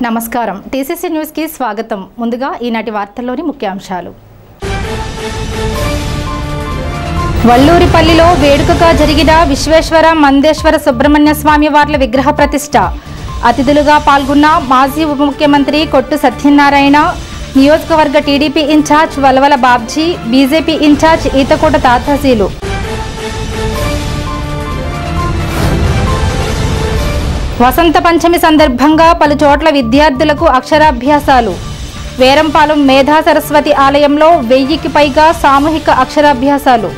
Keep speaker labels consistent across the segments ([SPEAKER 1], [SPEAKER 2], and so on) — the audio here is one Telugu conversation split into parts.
[SPEAKER 1] నమస్కారం టీసీసీ న్యూస్ కి స్వాగతం. ముందుగా ఈనాటి వార్తల్లోని ముఖ్యాంశాలు. వల్లూరిపల్లిలో వేడుకగా జరిగిన విశ్వేశ్వర మందేశ్వర సుబ్రహ్మణ్య స్వామి వార్ల విగ్రహ ప్రతిష్ఠ. అతిథులుగా పాల్గొన్న మాజీ ఉప ముఖ్యమంత్రి కొట్టు సత్యనారాయణ, నియోజకవర్గ TDP in charge Valavala Babji, BJP in charge Etakota తాతాజీలు. వసంత పంచమి సందర్భంగా పలు చోట్ల విద్యార్థులకు అక్షరాభ్యాసాలు. వేరంపాలెం మేధా సరస్వతి ఆలయంలో 1000కి పైగా సామూహిక అక్షరాభ్యాసాలు.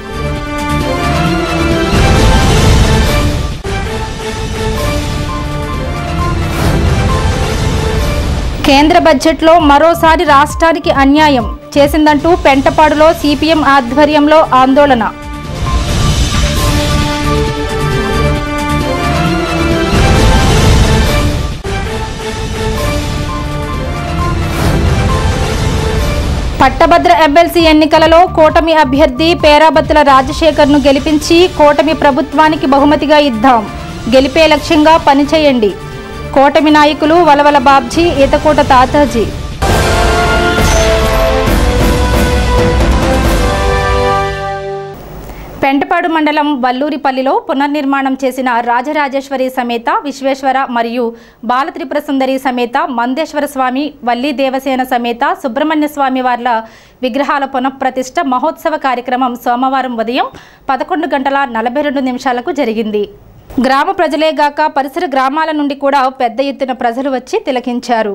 [SPEAKER 1] కేంద్ర బడ్జెట్లో మరోసారి రాష్ట్రానికి అన్యాయం చేసిందంటూ పెంటపాడులో సిపిఎం ఆధ్వర్యంలో ఆందోళన. పట్టభద్ర ఎమ్మెల్సీ ఎన్నికలలో కూటమి అభ్యర్థి పేరాబత్తుల రాజశేఖర్ను గెలిపించి కూటమి ప్రభుత్వానికి బహుమతిగా ఇద్దాం, గెలిపే లక్ష్యంగా పనిచేయండి. కూటమి నాయకులు వలవల బాబ్జీ, ఈతకోట తాతాజీ. పెంటపాడు మండలం వల్లూరిపల్లిలో పునర్నిర్మాణం చేసిన రాజరాజేశ్వరి సమేత విశ్వేశ్వర మరియు బాలత్రిపుర సుందరి సమేత మందేశ్వర స్వామి, వల్లి దేవసేన సమేత సుబ్రహ్మణ్య స్వామి వార్ల విగ్రహాల పునఃప్రతిష్ఠ మహోత్సవ కార్యక్రమం సోమవారం ఉదయం 11:42 జరిగింది. గ్రామ ప్రజలేగాక పరిసర గ్రామాల నుండి కూడా పెద్ద ఎత్తున ప్రజలు వచ్చి తిలకించారు.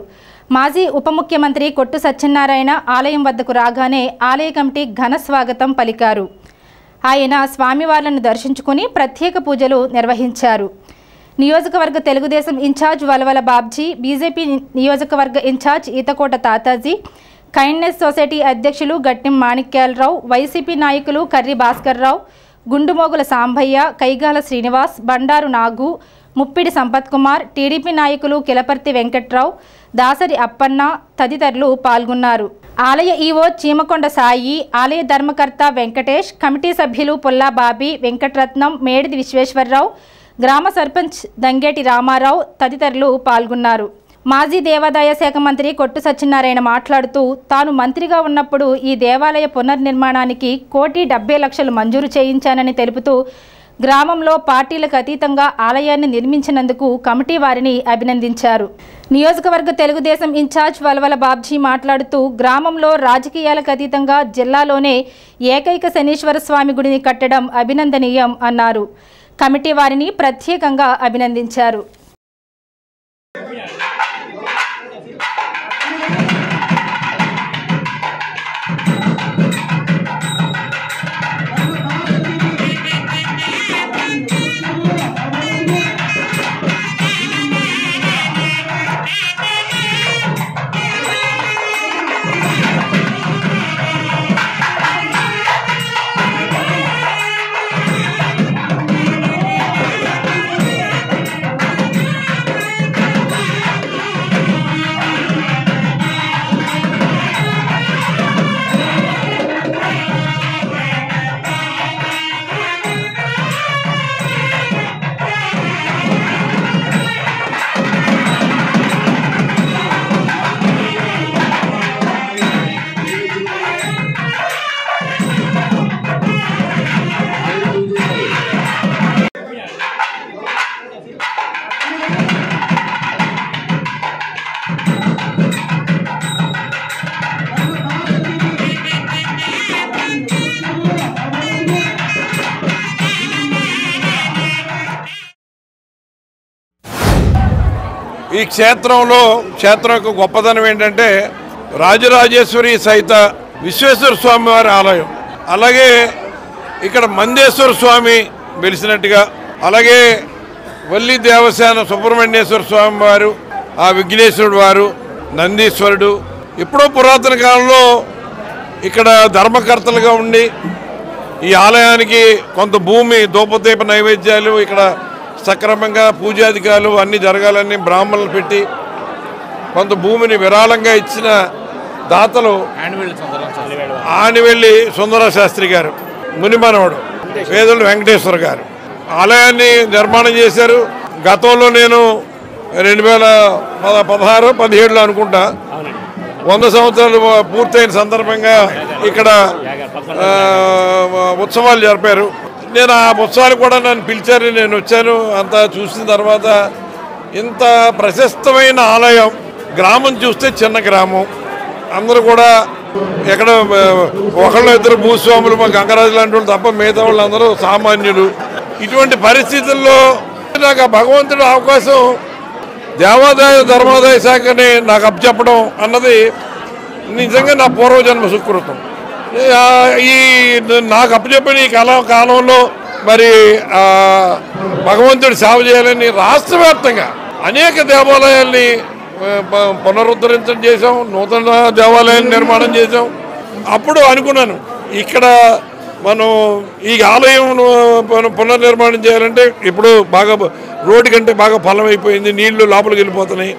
[SPEAKER 1] మాజీ ఉప ముఖ్యమంత్రి కొట్టు సత్యనారాయణ ఆలయం వద్దకు రాగానే ఆలయ కమిటీ ఘన స్వాగతం పలికారు. ఆయన స్వామివార్లను దర్శించుకుని ప్రత్యేక పూజలు నిర్వహించారు. నియోజకవర్గ తెలుగుదేశం ఇన్ఛార్జ్ వలవల బాబ్జీ, బీజేపీ నియోజకవర్గ incharge Eethakota Tatajee, kindness society అధ్యక్షులు గట్టిం మాణిక్యాలరావు, వైసీపీ నాయకులు కర్రి భాస్కర్రావు, గుండుమోగుల సాంబయ్య, కైగాల శ్రీనివాస్, బండారు నాగు, ముప్పిడి సంపత్ కుమార్, టీడీపీ నాయకులు కిలపర్తి వెంకట్రావు, దాసరి అప్పన్న తదితరులు పాల్గొన్నారు. ఆలయ ఈవో చీమకొండ సాయి, ఆలయ ధర్మకర్త వెంకటేష్, కమిటీ సభ్యులు పుల్లా బాబీ, వెంకటరత్నం, మేడిది విశ్వేశ్వరరావు, గ్రామ సర్పంచ్ దంగేటి రామారావు తదితరులు పాల్గొన్నారు. మాజీ దేవాదాయ శాఖ మంత్రి కొట్టు సత్యనారాయణ మాట్లాడుతూ, తాను మంత్రిగా ఉన్నప్పుడు ఈ దేవాలయ పునర్నిర్మాణానికి 1,70,00,000 మంజూరు చేయించానని తెలుపుతూ, గ్రామంలో పార్టీలకు అతీతంగా ఆలయాన్ని నిర్మించినందుకు కమిటీ వారిని అభినందించారు. నియోజకవర్గ తెలుగుదేశం ఇన్ఛార్జ్ వలవల బాబ్జీ మాట్లాడుతూ, గ్రామంలో రాజకీయాలకు అతీతంగా జిల్లాలోనే ఏకైక శనీశ్వర స్వామి గుడిని కట్టడం అభినందనీయం అన్నారు. కమిటీ వారిని ప్రత్యేకంగా అభినందించారు.
[SPEAKER 2] ఈ క్షేత్రం యొక్క గొప్పదనం ఏంటంటే రాజరాజేశ్వరి సహిత విశ్వేశ్వర స్వామి వారి ఆలయం, అలాగే ఇక్కడ మందేశ్వర స్వామి వెలిసినట్టుగా, అలాగే వల్లి దేవసేన సుబ్రహ్మణ్యేశ్వర స్వామి వారు, ఆ విఘ్నేశ్వరుడు వారు, నందీశ్వరుడు ఎప్పుడో పురాతన కాలంలో ఇక్కడ ధర్మకర్తలుగా ఉండి ఈ ఆలయానికి కొంత భూమి ధూపదీప నైవేద్యాలు ఇక్కడ సక్రమంగా పూజాధికారులు అన్నీ జరగాలని బ్రాహ్మణులు పెట్టి కొంత భూమిని విరాళంగా ఇచ్చిన దాతలు ఆనివెల్లి సుందర శాస్త్రి గారు, మునిమనవడు వేదుల వెంకటేశ్వర గారు ఆలయాన్ని నిర్మాణం చేశారు. గతంలో నేను 2016-17లో అనుకుంటా 100 సంవత్సరాలు పూర్తయిన సందర్భంగా ఇక్కడ ఉత్సవాలు జరిపారు. నేను ఆ ఉత్సవాలు కూడా నన్ను పిలిచారు, నేను వచ్చాను. అంతా చూసిన తర్వాత ఇంత ప్రశస్తమైన ఆలయం, గ్రామం చూస్తే చిన్న గ్రామం, అందరూ కూడా ఎక్కడ ఒకళ్ళు ఇద్దరు భూస్వాములు, మా గంగరాజు లాంటి వాళ్ళు తప్ప మిగతా వాళ్ళందరూ సామాన్యులు. ఇటువంటి పరిస్థితుల్లో నాకు భగవంతుడు అవకాశం దేవాదాయ ధర్మాదాయ శాఖని నాకు అప్పచెప్పడం అన్నది నిజంగా నా పూర్వజన్మ సుకృతం. ఈ నాకు అప్పచెప్పిన ఈ కాలంలో మరి భగవంతుడి సేవ చేయాలని రాష్ట్ర వ్యాప్తంగా అనేక దేవాలయాల్ని పునరుద్ధరించడం చేసాం, నూతన దేవాలయాన్ని నిర్మాణం చేసాం. అప్పుడు అనుకున్నాను ఇక్కడ మనం ఈ ఆలయం పునర్నిర్మాణం చేయాలంటే ఇప్పుడు బాగా రోడ్డు కంటే బాగా ఫలం అయిపోయింది, నీళ్లు లోపలికి వెళ్ళిపోతున్నాయి,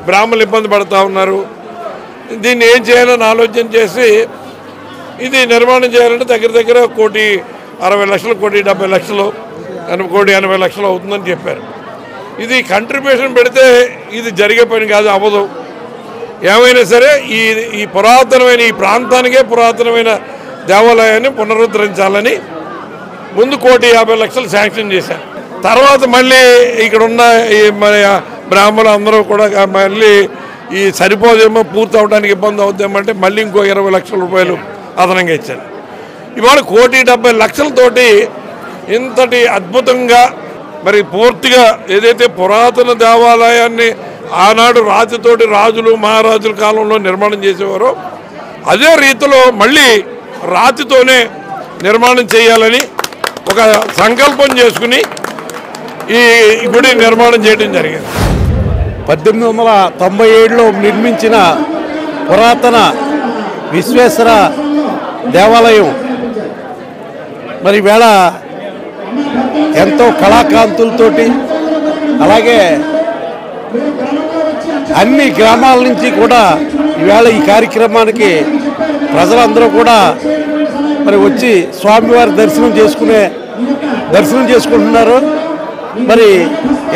[SPEAKER 2] బ్రాహ్మణులు ఇబ్బంది పడుతూ ఉన్నారు. దీన్ని ఏం చేయాలని ఆలోచన చేసి ఇది నిర్మాణం చేయాలంటే దగ్గర 1,60,00,000 1,70,00,000 1,80,00,000 అవుతుందని చెప్పారు. ఇది కంట్రిబ్యూషన్ పెడితే ఇది జరిగే పని కాదు, అవ్వదు. ఏమైనా సరే ఈ పురాతనమైన ఈ ప్రాంతానికే పురాతనమైన దేవాలయాన్ని పునరుద్ధరించాలని ముందు 1,50,00,000 శాంక్షన్ చేశారు. తర్వాత మళ్ళీ ఇక్కడ ఉన్న ఈ మన బ్రాహ్మణులు అందరూ కూడా మళ్ళీ ఈ సరిపోదేమో, పూర్తి అవడానికి ఇబ్బంది అవుద్దేమో అంటే మళ్ళీ ఇంకో 20,00,000 రూపాయలు అదనంగా ఇచ్చారు. ఇవాళ 1,70,00,000 ఇంతటి అద్భుతంగా మరి పూర్తిగా ఏదైతే పురాతన దేవాలయాన్ని ఆనాడు రాతితోటి రాజులు మహారాజుల కాలంలో నిర్మాణం చేసేవారో అదే రీతిలో మళ్ళీ రాతితోనే నిర్మాణం చేయాలని ఒక సంకల్పం చేసుకుని ఈ గుడి నిర్మాణం చేయడం జరిగింది.
[SPEAKER 3] 1897లో నిర్మించిన పురాతన విశ్వేశ్వర దేవాలయం మరి వేళ ఎంతో కళాకాంతులతోటి అలాగే అన్ని గ్రామాల నుంచి కూడా ఈవేళ ఈ కార్యక్రమానికి ప్రజలందరూ కూడా మరి వచ్చి స్వామివారి దర్శనం చేసుకుంటున్నారు. మరి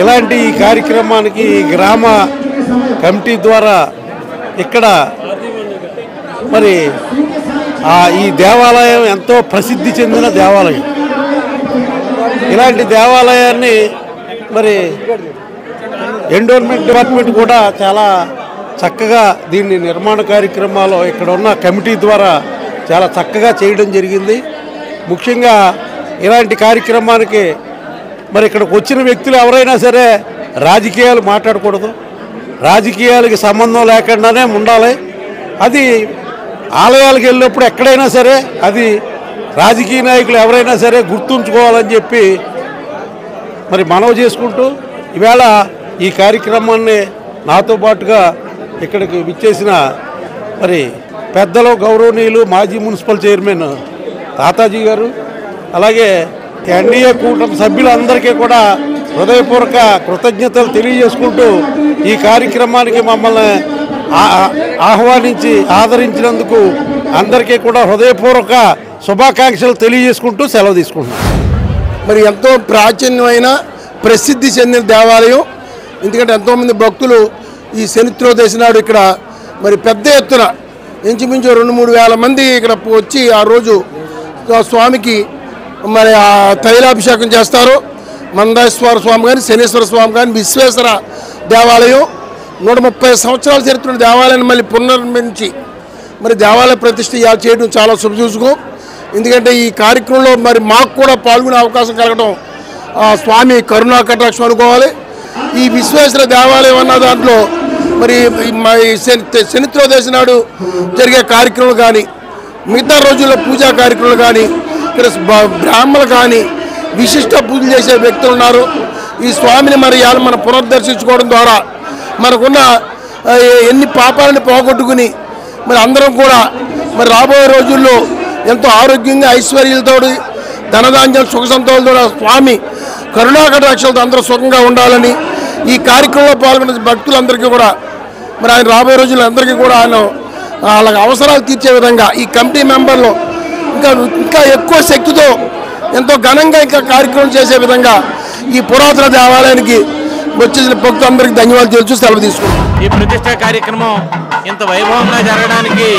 [SPEAKER 3] ఇలాంటి ఈ కార్యక్రమానికి గ్రామ కమిటీ ద్వారా ఇక్కడ మరి ఈ దేవాలయం ఎంతో ప్రసిద్ధి చెందిన దేవాలయం. ఇలాంటి దేవాలయాన్ని మరి ఎండోర్మెంట్ డిపార్ట్మెంట్ కూడా చాలా చక్కగా దీన్ని నిర్మాణ కార్యక్రమాలు ఇక్కడ ఉన్న కమిటీ ద్వారా చాలా చక్కగా చేయడం జరిగింది. ముఖ్యంగా ఇలాంటి కార్యక్రమానికి మరి ఇక్కడికి వచ్చిన వ్యక్తులు ఎవరైనా సరే రాజకీయాలు మాట్లాడకూడదు, రాజకీయాలకి సంబంధం లేకుండానే ఉండాలి. అది ఆలయాలకు వెళ్ళినప్పుడు ఎక్కడైనా సరే అది రాజకీయ నాయకులు ఎవరైనా సరే గుర్తుంచుకోవాలని చెప్పి మరి మనవి చేసుకుంటూ ఈవేళ ఈ కార్యక్రమాన్ని నాతో పాటుగా ఇక్కడికి విచ్చేసిన మరి పెద్దలు గౌరవనీయులు మాజీ మున్సిపల్ చైర్మన్ తాతాజీ గారు అలాగే ఎన్డీఏ కూటమి సభ్యులందరికీ కూడా హృదయపూర్వక కృతజ్ఞతలు తెలియజేసుకుంటూ ఈ కార్యక్రమానికి మమ్మల్ని ఆహ్వానించి ఆదరించినందుకు అందరికీ కూడా హృదయపూర్వక శుభాకాంక్షలు తెలియజేసుకుంటూ సెలవు తీసుకుంటున్నాం.
[SPEAKER 4] మరి ఎంతో ప్రాచీనమైన ప్రసిద్ధి చెందిన దేవాలయం. ఎందుకంటే ఎంతోమంది భక్తులు ఈ శనిత్రోదశి నాడు ఇక్కడ మరి పెద్ద ఎత్తున ఇంచుమించు 2-3 వేల మంది ఇక్కడ వచ్చి ఆ రోజు స్వామికి మరి ఆ తైలాభిషేకం చేస్తారు. మందేశ్వర స్వామి కానీ శనీశ్వర స్వామి కానీ విశ్వేశ్వర దేవాలయం 130 సంవత్సరాల చరిత్ర దేవాలయాన్ని మళ్ళీ పునర్నిర్మించి మరి దేవాలయ ప్రతిష్ఠ చేయడం చాలా శుభసూచకం. ఎందుకంటే ఈ కార్యక్రమంలో మరి మాకు కూడా పాల్గొనే అవకాశం కలగడం స్వామి కరుణా కటాక్షం అనుకోవాలి. ఈ విశ్వేశ్వర దేవాలయం అన్న దాంట్లో మరి శనిత్రోదశి నాడు జరిగే కార్యక్రమాలు కానీ మిగతా రోజుల్లో పూజా కార్యక్రమాలు కానీ ఇక్కడ బ్రాహ్మణులు కానీ విశిష్ట పూజలు చేసే వ్యక్తులు ఉన్నారు. ఈ స్వామిని మరి మనం పునర్దర్శించుకోవడం ద్వారా మనకున్న ఎన్ని పాపాలను పోగొట్టుకుని మరి అందరం కూడా మరి రాబోయే రోజుల్లో ఎంతో ఆరోగ్యంగా ఐశ్వర్యాలతో ధనధాన్యాలు సుఖ సంతోషాలతో స్వామి కరుణాకటాక్షలతో అందరూ సుఖంగా ఉండాలని ఈ కార్యక్రమంలో పాల్గొన్న భక్తులందరికీ కూడా మరి ఆయన రాబోయే రోజుల్లో అందరికీ కూడా ఆయన వాళ్ళ అవసరాలు తీర్చే విధంగా ఈ కమిటీ మెంబర్లు ఇంకా ఎక్కువ శక్తితో ఎంతో ఘనంగా ఇంకా కార్యక్రమం చేసే విధంగా ఈ పురాతన దేవాలయానికి వచ్చేసిన భక్తులందరికీ ధన్యవాదాలు తెలుసు సెలవు తీసుకుంటాం.
[SPEAKER 5] ఈ ప్రతిష్ట కార్యక్రమం ఇంత వైభవంగా జరగడానికి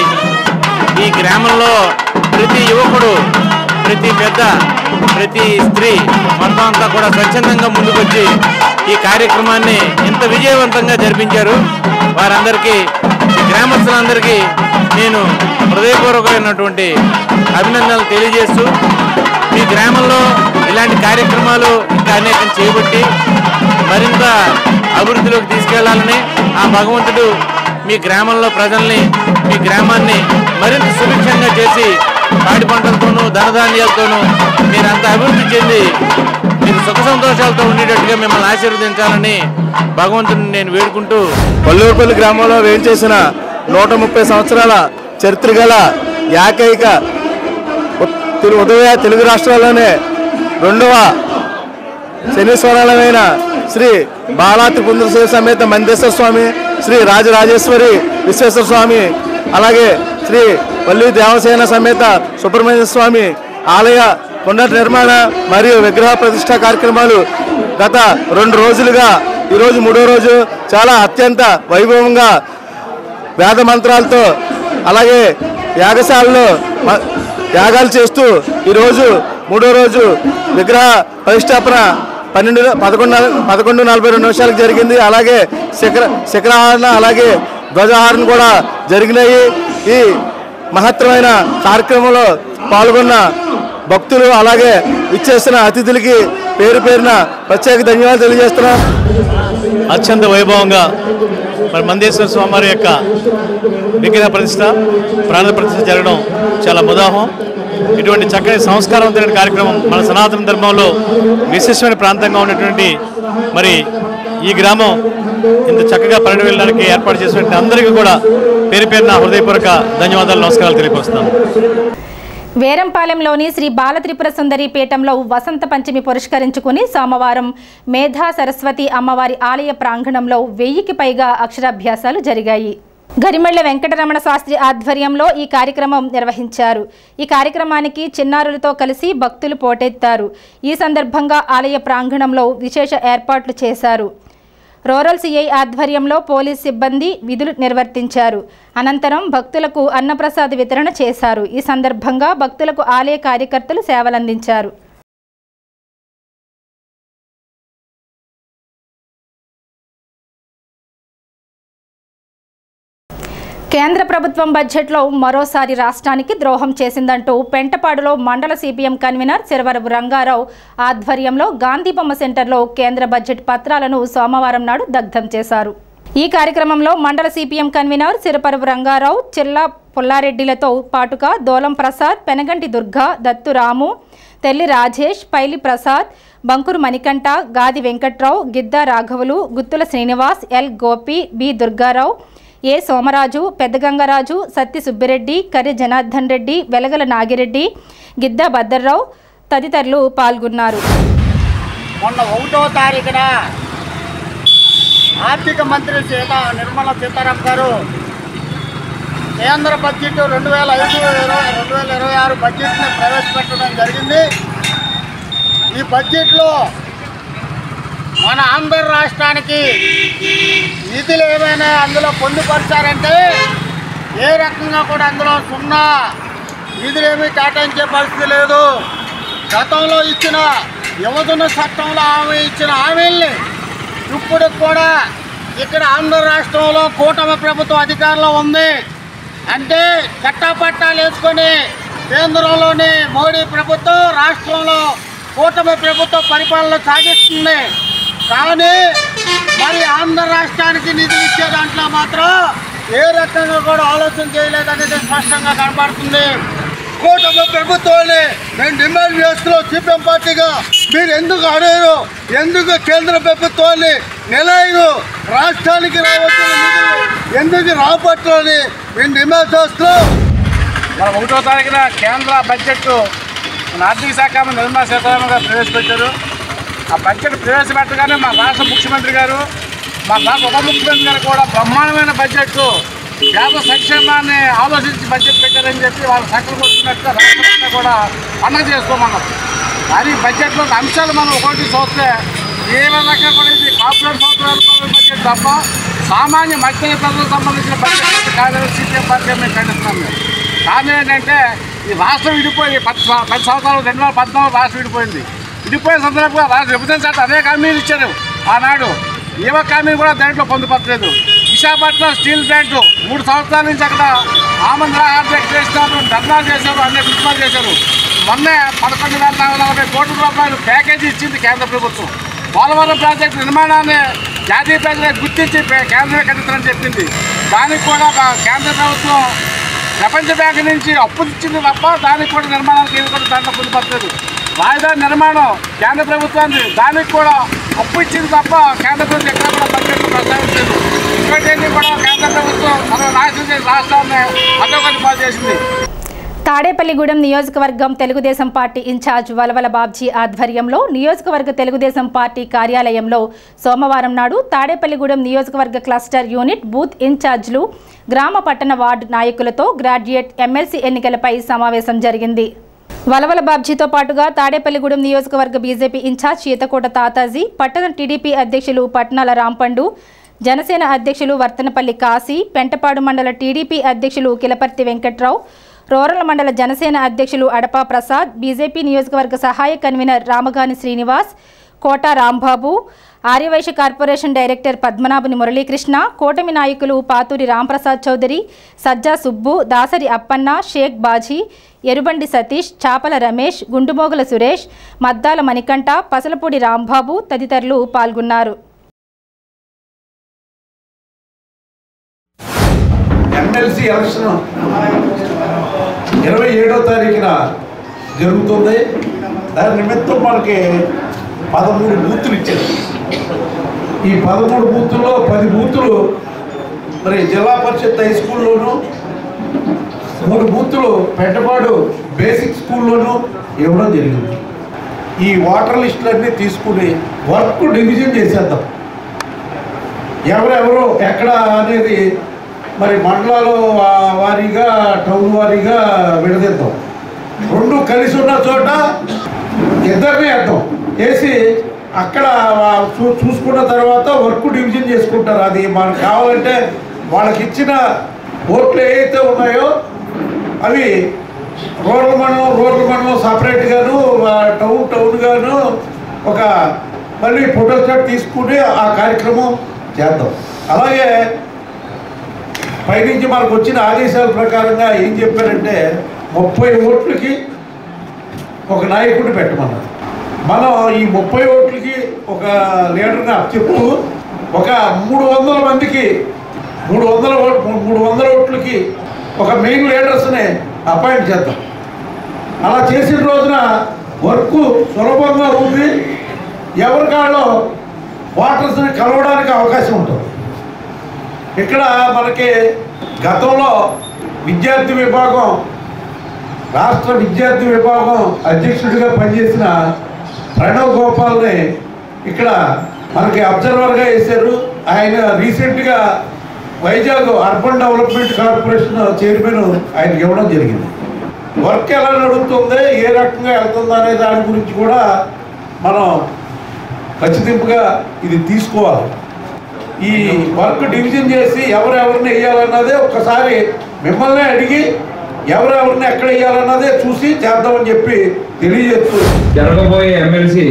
[SPEAKER 5] ఈ గ్రామంలో ప్రతి యువకుడు, ప్రతి పెద్ద, ప్రతి స్త్రీ మొత్తం అంతా కూడా స్వచ్ఛందంగా ముందుకొచ్చి ఈ కార్యక్రమాన్ని ఇంత విజయవంతంగా జరిపించారు. వారందరికీ, ఈ గ్రామస్తులందరికీ నేను హృదయపూర్వకమైనటువంటి అభినందనలు తెలియజేస్తూ, మీ గ్రామంలో ఇలాంటి కార్యక్రమాలు ఇంకా అనేకం చేపట్టి మరింత అభివృద్ధిలోకి తీసుకెళ్లాలని ఆ భగవంతుడు మీ గ్రామంలో ప్రజల్ని, మీ గ్రామాన్ని మరింత సుభిక్షంగా చేసి పాడి పంటలతోనూ ధనధాన్యాలతోనూ మీరంతా అభివృద్ధి చెంది మీరు సుఖ సంతోషాలతో ఉండేటట్టుగా మిమ్మల్ని ఆశీర్వదించాలని భగవంతుని నేను వేడుకుంటూ,
[SPEAKER 6] వల్లూరుపల్లి గ్రామంలో వేయించేసిన 130 సంవత్సరాల చరిత్ర గల ఏకైక ఉదయ తెలుగు రాష్ట్రాల్లోనే రెండవ శనీశ్వరాలమైన శ్రీ బాలా త్రిపుర సమేత మందేశ్వర స్వామి, శ్రీ రాజరాజేశ్వరి విశ్వేశ్వర స్వామి, అలాగే శ్రీ వల్లి దేవసేన సమేత సుబ్రహ్మణ్య స్వామి ఆలయ పునర్నిర్మాణ మరియు విగ్రహ ప్రతిష్ఠా కార్యక్రమాలు గత 2 రోజులుగా ఈరోజు 3వ రోజు చాలా అత్యంత వైభవంగా వేద మంత్రాలతో అలాగే యాగశాలలో యాగాలు చేస్తూ ఈరోజు 3వ రోజు విగ్రహ ప్రతిష్టాపన 11:42 జరిగింది. అలాగే శిఖరాహరణ అలాగే ధ్వజాహరణ కూడా జరిగినాయి. ఈ మహత్తరమైన కార్యక్రమంలో పాల్గొన్న భక్తులు అలాగే విచ్చేసిన అతిథులకి పేరు పేరున ప్రత్యేక ధన్యవాదాలు తెలియజేస్తున్నాం.
[SPEAKER 7] అత్యంత వైభవంగా మరి మందేశ్వర స్వామివారి యొక్క విగ్రహ ప్రతిష్ట, ప్రాణ ప్రతిష్ట జరగడం చాలా ముదాహం. ఇటువంటి చక్కని సంస్కారవంతమైన కార్యక్రమం మన సనాతన ధర్మంలో విశేషమైన ప్రాంతంగా ఉన్నటువంటి మరి ఈ గ్రామం ఇంత చక్కగా పరిణి వెళ్ళడానికి ఏర్పాటు చేసినటువంటి అందరికీ కూడా పేరు పేరున హృదయపూర్వక ధన్యవాదాలు, నమస్కారాలు తెలియపరుస్తున్నాను.
[SPEAKER 1] వేరంపాలెంలోని శ్రీ బాలత్రిపుర సుందరి పీఠంలో వసంత పంచమి పురస్కరించుకుని సోమవారం మేధా సరస్వతి అమ్మవారి ఆలయ ప్రాంగణంలో 1000కి పైగా అక్షరాభ్యాసాలు జరిగాయి. గరిమెళ్ల వెంకటరమణ శాస్త్రి ఆధ్వర్యంలో ఈ కార్యక్రమం నిర్వహించారు. ఈ కార్యక్రమానికి చిన్నారులతో కలిసి భక్తులు పోటెత్తారు. ఈ సందర్భంగా ఆలయ ప్రాంగణంలో విశేష ఏర్పాట్లు చేశారు. రూరల్ సిఐ ఆధ్వర్యంలో పోలీస్ సిబ్బంది విధులు నిర్వర్తించారు. అనంతరం భక్తులకు అన్నప్రసాద వితరణ చేశారు. ఈ సందర్భంగా భక్తులకు ఆలయ కార్యకర్తలు సేవలందించారు. కేంద్ర ప్రభుత్వం బడ్జెట్లో మరోసారి రాష్ట్రానికి ద్రోహం చేసిందంటూ పెంటపాడులో మండల సిపిఎం కన్వీనర్ సిరవరపు రంగారావు ఆధ్వర్యంలో గాంధీబొమ్మ సెంటర్లో కేంద్ర బడ్జెట్ పత్రాలను సోమవారం నాడు దగ్ధం చేశారు. ఈ కార్యక్రమంలో మండల సిపిఎం కన్వీనర్ సిరపరపు రంగారావు, చిల్లా పుల్లారెడ్డిలతో పాటుగా దోలం ప్రసాద్, పెనగంటి దుర్గా, దత్తు రాము, తెల్లి రాజేష్, పైలి ప్రసాద్, బంకురు మణికంఠ, గాది వెంకట్రావు, గిద్ద రాఘవులు, గుత్తుల శ్రీనివాస్, ఎల్ గోపి, బి దుర్గారావు, ఏ సోమరాజు, పెద్దగంగరాజు, సత్తి సుబ్బిరెడ్డి, కర్రి జనార్దన్ రెడ్డి, వెలగల నాగిరెడ్డి, గిద్ద భద్రరావు తదితరులు పాల్గొన్నారు.
[SPEAKER 8] మొన్న 1వ తారీఖున ఆర్థిక మంత్రి నిర్మలా సీతారామన్ గారు కేంద్ర బడ్జెట్ 2025-2026 బడ్జెట్ని ప్రవేశపెట్టడం జరిగింది. ఈ బడ్జెట్లో మన ఆంధ్ర రాష్ట్రానికి నిధులు ఏమైనా అందులో పొందుపరిచారంటే ఏ రకంగా కూడా అందులో సున్నా నిధులు ఏమీ కేటాయించే పరిస్థితి లేదు. గతంలో ఇచ్చిన యువజన చట్టంలో ఇచ్చిన హామీల్ని ఇప్పుడు కూడా ఇక్కడ ఆంధ్ర రాష్ట్రంలో కూటమి ప్రభుత్వం అధికారంలో ఉంది అంటే చట్టాపట్టాలు వేసుకొని కేంద్రంలోని మోడీ ప్రభుత్వం, రాష్ట్రంలో కూటమి ప్రభుత్వం పరిపాలన సాగిస్తుంది. కానీ మరి ఆంధ్ర రాష్ట్రానికి నిధులు ఇచ్చే దాంట్లో మాత్రం ఏ రకంగా కూడా ఆలోచన చేయలేదనేది స్పష్టంగా కనబడుతుంది. కూటమి ప్రభుత్వాన్ని మేము డిమాండ్ చేస్తున్నాం. సిపిఎం పార్టీగా మీరు ఎందుకు అడగరు, ఎందుకు కేంద్ర ప్రభుత్వాన్ని నిలయరు, రాష్ట్రానికి రావాల్సిన నిధులు ఎందుకు రాబట్టాలని మేము డిమాండ్ చేస్తున్నాం.
[SPEAKER 9] మన 1వ తారీఖున కేంద్ర బడ్జెట్ మన ఆర్థిక శాఖ మంత్రి నిర్మలా సీతారామన్ గారు ప్రవేశపెట్టారు. ఆ బడ్జెట్ ప్రవేశపెట్టగానే మా రాష్ట్ర ముఖ్యమంత్రి గారు, మా రాష్ట్ర ఉప ముఖ్యమంత్రి గారు కూడా బ్రహ్మాండమైన బడ్జెట్, పేద సంక్షేమాన్ని ఆలోచించి బడ్జెట్ పెట్టారని చెప్పి వాళ్ళ సంకల్పం వచ్చినట్టుగా రాష్ట్రంలో కూడా పండుగ చేసుకోమన్నారు. కానీ బడ్జెట్లో అంశాలు మనం ఒకటి చూస్తే ఏ విధంగా కూడా ఇది కార్పొరేట్ సంస్థల బడ్జెట్ తప్ప సామాన్య మధ్య ప్రజలకు సంబంధించిన బడ్జెట్ కాదని సిపిఎం పార్టీ మేము ఖండిస్తున్నాం. కారణం ఏంటంటే ఈ రాష్ట్రం విడిపోయి 10 సంవత్సరాలు 2014 రాష్ట్రం విడిపోయింది. విడిపోయే సందర్భంగా రాష్ట్ర విభజన చట్టం అనేక హామీలు ఇచ్చారు ఆనాడు. ఏ ఒక్క హామీని కూడా దాంట్లో పొందుపరచలేదు. విశాఖపట్నం స్టీల్ ప్లాంట్ 3 సంవత్సరాల నుంచి అక్కడ ఆమంద్ర చేసినారు, ధర్నాలు చేశారు, అన్ని విషయాలు చేశారు. మొన్నే 11,440 కోట్ల రూపాయలు ప్యాకేజీ ఇచ్చింది కేంద్ర ప్రభుత్వం. పోలవరం ప్రాజెక్టు నిర్మాణాన్ని జాతీయ ప్రజలకు గుర్తించి కేంద్రమే కట్టించాలని చెప్పింది. దానికి కూడా కేంద్ర ప్రభుత్వం ప్రపంచ బ్యాంక్ నుంచి అప్పు ఇచ్చింది తప్ప దానికి కూడా నిర్మాణానికి ఏది కూడా దాంట్లో పొందుపరచలేదు. రాజధాని నిర్మాణం కేంద్ర ప్రభుత్వాన్ని దానికి కూడా అప్పు ఇచ్చింది తప్ప కేంద్ర ప్రభుత్వం ఎక్కడ కూడా బడ్జెట్ ప్రస్తావించలేదు. ఇటువంటి కూడా కేంద్ర ప్రభుత్వం నాశనం చేసి రాష్ట్రాన్ని అధోగతి పాలు చేసింది.
[SPEAKER 1] తాడేపల్లిగూడెం నియోజకవర్గం తెలుగుదేశం పార్టీ ఇన్ఛార్జ్ వలవల బాబ్జీ ఆధ్వర్యంలో నియోజకవర్గ తెలుగుదేశం పార్టీ కార్యాలయంలో సోమవారం నాడు తాడేపల్లిగూడెం నియోజకవర్గ క్లస్టర్ యూనిట్ బూత్ ఇన్ఛార్జ్లు గ్రామ పట్టణ వార్డు నాయకులతో గ్రాడ్యుయేట్ ఎమ్మెల్సీ ఎన్నికలపై సమావేశం జరిగింది. వలవల బాబ్జీతో పాటుగా తాడేపల్లిగూడెం నియోజకవర్గ బీజేపీ ఇన్ఛార్జ్ ఈతకోట తాతాజీ, పట్టణ టీడీపీ అధ్యక్షులు పట్నాల రాంపండు, జనసేన అధ్యక్షులు వర్తనపల్లి కాశీ, పెంటపాడు మండల టీడీపీ అధ్యక్షులు కిలపర్తి వెంకట్రావు, రూరల్ మండల జనసేన అధ్యక్షులు అడపా ప్రసాద్, బీజేపీ నియోజకవర్గ సహాయ కన్వీనర్ రామగాని శ్రీనివాస్, కోట రాంబాబు, ఆర్యవైశ్య కార్పొరేషన్ డైరెక్టర్ పద్మనాభుని మురళీకృష్ణ, కూటమి నాయకులు పాతూరి రాంప్రసాద్ చౌదరి, సజ్జా సుబ్బు, దాసరి అప్పన్న, షేక్ బాజీ, ఎరుబండి సతీష్, చాపల రమేష్, గుండుమోగుల సురేష్, మద్దాల మణికంఠ, పసలపూడి రాంబాబు తదితరులు పాల్గొన్నారు.
[SPEAKER 3] ఎమ్మెల్సీ ఎలక్షన్ 27వ తారీఖున జరుగుతుంది. దాని నిమిత్తం మనకి 13 బూతులు ఇచ్చారు. ఈ 13 బూతుల్లో 10 బూతులు మరి జిల్లా పరిషత్ హై స్కూల్లోనూ, 3 బూతులు పెంటపాడు బేసిక్ స్కూల్లోనూ ఇవ్వడం జరిగింది. ఈ వాటర్ లిస్టులన్నీ తీసుకుని వర్క్ డివిజన్ చేసేద్దాం. ఎవరెవరు ఎక్కడ అనేది మరి మండలాల వారీగా టౌన్ వారీగా విడదీద్దాం. 2 కలిసి ఉన్న చోట ఇద్దరిని వేద్దాం. వేసి అక్కడ చూసుకున్న తర్వాత వర్క్ డివిజన్ చేసుకుంటారు. అది మనకు కావాలంటే వాళ్ళకి ఇచ్చిన ఓట్లు ఏవైతే ఉన్నాయో అవి రూరల్ మండలం సపరేట్గాను, టౌన్ గాను ఒక మళ్ళీ ఫోటో స్టాట్ తీసుకుని ఆ కార్యక్రమం చేద్దాం. అలాగే పైనుంచి మనకు వచ్చిన ఆదేశాల ప్రకారంగా ఏం చెప్పారంటే 30 ఓట్లకి ఒక నాయకుడిని పెట్టమన్నారు. మనం ఈ 30 ఓట్లకి ఒక లీడర్ని చెప్తూ ఒక 300 మందికి 300 ఓట్లకి ఒక మెయిన్ లీడర్స్ని అపాయింట్ చేద్దాం. అలా చేసిన రోజున వర్క్ సులభంగా ఉంది. ఎవరికాళ్ళో వాటర్స్ని కలవడానికి అవకాశం ఉంటుంది. ఇక్కడ మనకి గతంలో విద్యార్థి విభాగం, రాష్ట్ర విద్యార్థి విభాగం అధ్యక్షుడిగా పనిచేసిన ప్రణవ్ గోపాల్ని ఇక్కడ మనకి అబ్జర్వర్గా వేశారు. ఆయన రీసెంట్గా Vizag urban development corporation chairman ఆయనకి ఇవ్వడం జరిగింది. వర్క్ ఎలా నడుస్తుంది, ఏ రకంగా వెళ్తుంది అనే దాని గురించి కూడా మనం ఖచ్చితంగా ఇది తీసుకోవాలి. ఈ వర్క్ డివిజన్ చేసి ఎవరెవరిని వేయాలన్నదే ఒక్కసారి మిమ్మల్ని అడిగి ఎవరెవరిని ఎక్కడ వేయాలన్నదే చూసి చేద్దామని చెప్పి తెలియజేస్తూ
[SPEAKER 10] జరగబోయే ఎమ్మెల్సీ